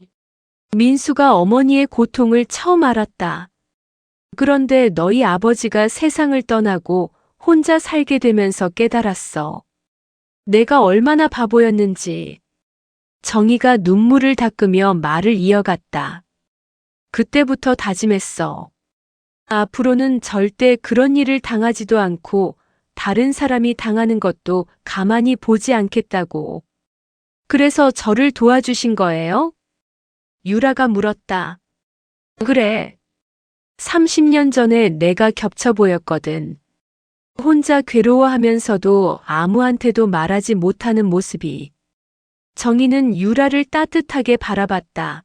민수가 어머니의 고통을 처음 알았다. 그런데 너희 아버지가 세상을 떠나고 혼자 살게 되면서 깨달았어. 내가 얼마나 바보였는지. 정희가 눈물을 닦으며 말을 이어갔다. 그때부터 다짐했어. 앞으로는 절대 그런 일을 당하지도 않고 다른 사람이 당하는 것도 가만히 보지 않겠다고. 그래서 저를 도와주신 거예요? 유라가 물었다. 그래. 30년 전에 내가 겹쳐 보였거든. 혼자 괴로워하면서도 아무한테도 말하지 못하는 모습이. 정희는 유라를 따뜻하게 바라봤다.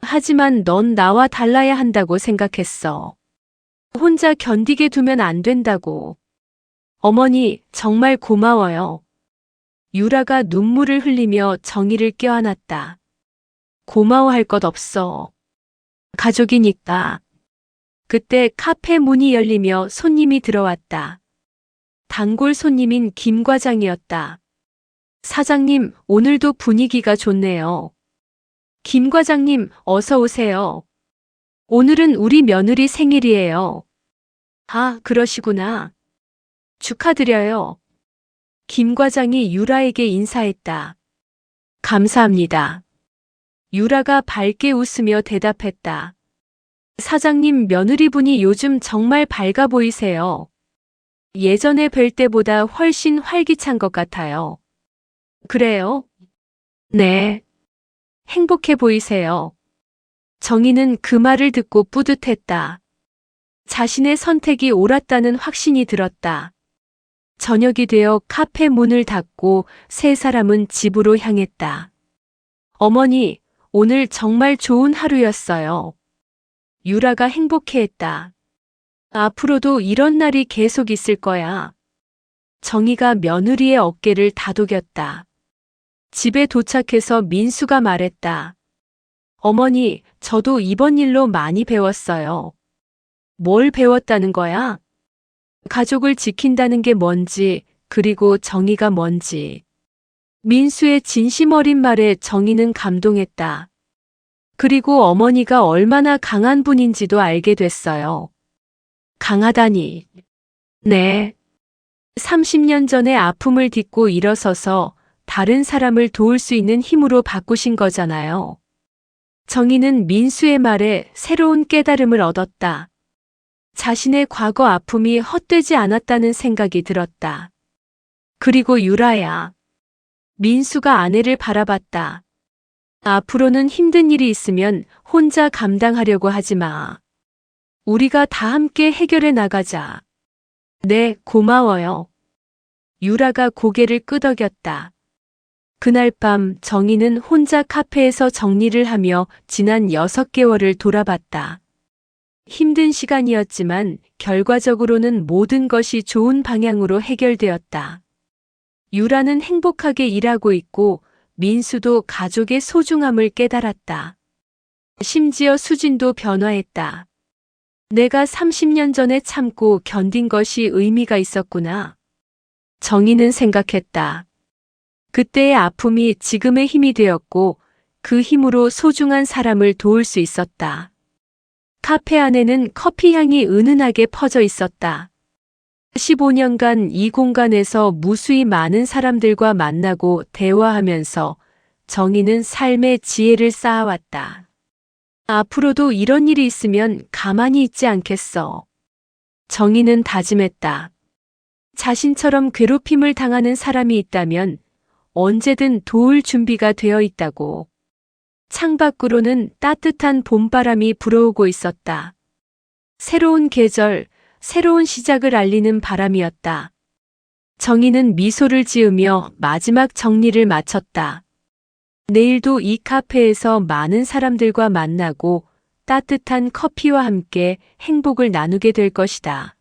하지만 넌 나와 달라야 한다고 생각했어. 혼자 견디게 두면 안 된다고. 어머니, 정말 고마워요. 유라가 눈물을 흘리며 정희를 껴안았다. 고마워할 것 없어. 가족이니까. 그때 카페 문이 열리며 손님이 들어왔다. 단골 손님인 김 과장이었다. 사장님, 오늘도 분위기가 좋네요. 김 과장님, 어서 오세요. 오늘은 우리 며느리 생일이에요. 아, 그러시구나. 축하드려요. 김 과장이 유라에게 인사했다. 감사합니다. 유라가 밝게 웃으며 대답했다. 사장님, 며느리분이 요즘 정말 밝아 보이세요. 예전에 뵐 때보다 훨씬 활기찬 것 같아요. 그래요? 네. 행복해 보이세요. 정희는 그 말을 듣고 뿌듯했다. 자신의 선택이 옳았다는 확신이 들었다. 저녁이 되어 카페 문을 닫고 세 사람은 집으로 향했다. 어머니, 오늘 정말 좋은 하루였어요. 유라가 행복해했다. 앞으로도 이런 날이 계속 있을 거야. 정희가 며느리의 어깨를 다독였다. 집에 도착해서 민수가 말했다. 어머니, 저도 이번 일로 많이 배웠어요. 뭘 배웠다는 거야? 가족을 지킨다는 게 뭔지, 그리고 정의가 뭔지. 민수의 진심 어린 말에 정의는 감동했다. 그리고 어머니가 얼마나 강한 분인지도 알게 됐어요. 강하다니. 네. 30년 전의 아픔을 딛고 일어서서 다른 사람을 도울 수 있는 힘으로 바꾸신 거잖아요. 정희는 민수의 말에 새로운 깨달음을 얻었다. 자신의 과거 아픔이 헛되지 않았다는 생각이 들었다. 그리고 유라야. 민수가 아내를 바라봤다. 앞으로는 힘든 일이 있으면 혼자 감당하려고 하지 마. 우리가 다 함께 해결해 나가자. 네, 고마워요. 유라가 고개를 끄덕였다. 그날 밤 정희는 혼자 카페에서 정리를 하며 지난 6개월을 돌아봤다. 힘든 시간이었지만 결과적으로는 모든 것이 좋은 방향으로 해결되었다. 유라는 행복하게 일하고 있고 민수도 가족의 소중함을 깨달았다. 심지어 수진도 변화했다. 내가 30년 전에 참고 견딘 것이 의미가 있었구나. 정희는 생각했다. 그때의 아픔이 지금의 힘이 되었고 그 힘으로 소중한 사람을 도울 수 있었다. 카페 안에는 커피 향이 은은하게 퍼져 있었다. 15년간 이 공간에서 무수히 많은 사람들과 만나고 대화하면서 정희는 삶의 지혜를 쌓아왔다. 앞으로도 이런 일이 있으면 가만히 있지 않겠어. 정희는 다짐했다. 자신처럼 괴롭힘을 당하는 사람이 있다면 언제든 도울 준비가 되어 있다고. 창밖으로는 따뜻한 봄바람이 불어오고 있었다. 새로운 계절, 새로운 시작을 알리는 바람이었다. 정희는 미소를 지으며 마지막 정리를 마쳤다. 내일도 이 카페에서 많은 사람들과 만나고 따뜻한 커피와 함께 행복을 나누게 될 것이다.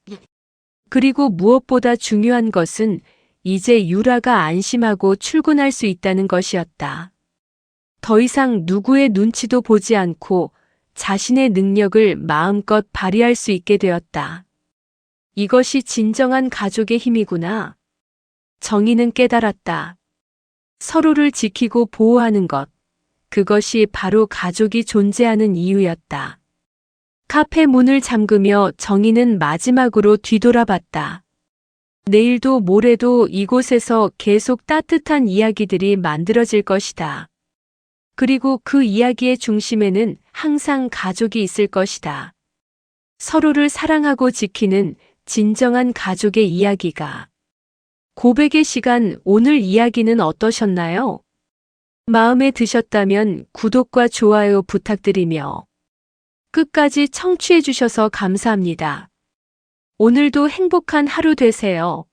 그리고 무엇보다 중요한 것은 이제 유라가 안심하고 출근할 수 있다는 것이었다. 더 이상 누구의 눈치도 보지 않고 자신의 능력을 마음껏 발휘할 수 있게 되었다. 이것이 진정한 가족의 힘이구나. 정희는 깨달았다. 서로를 지키고 보호하는 것. 그것이 바로 가족이 존재하는 이유였다. 카페 문을 잠그며 정희는 마지막으로 뒤돌아봤다. 내일도 모레도 이곳에서 계속 따뜻한 이야기들이 만들어질 것이다. 그리고 그 이야기의 중심에는 항상 가족이 있을 것이다. 서로를 사랑하고 지키는 진정한 가족의 이야기가. 고백의 시간, 오늘 이야기는 어떠셨나요? 마음에 드셨다면 구독과 좋아요 부탁드리며 끝까지 청취해 주셔서 감사합니다. 오늘도 행복한 하루 되세요.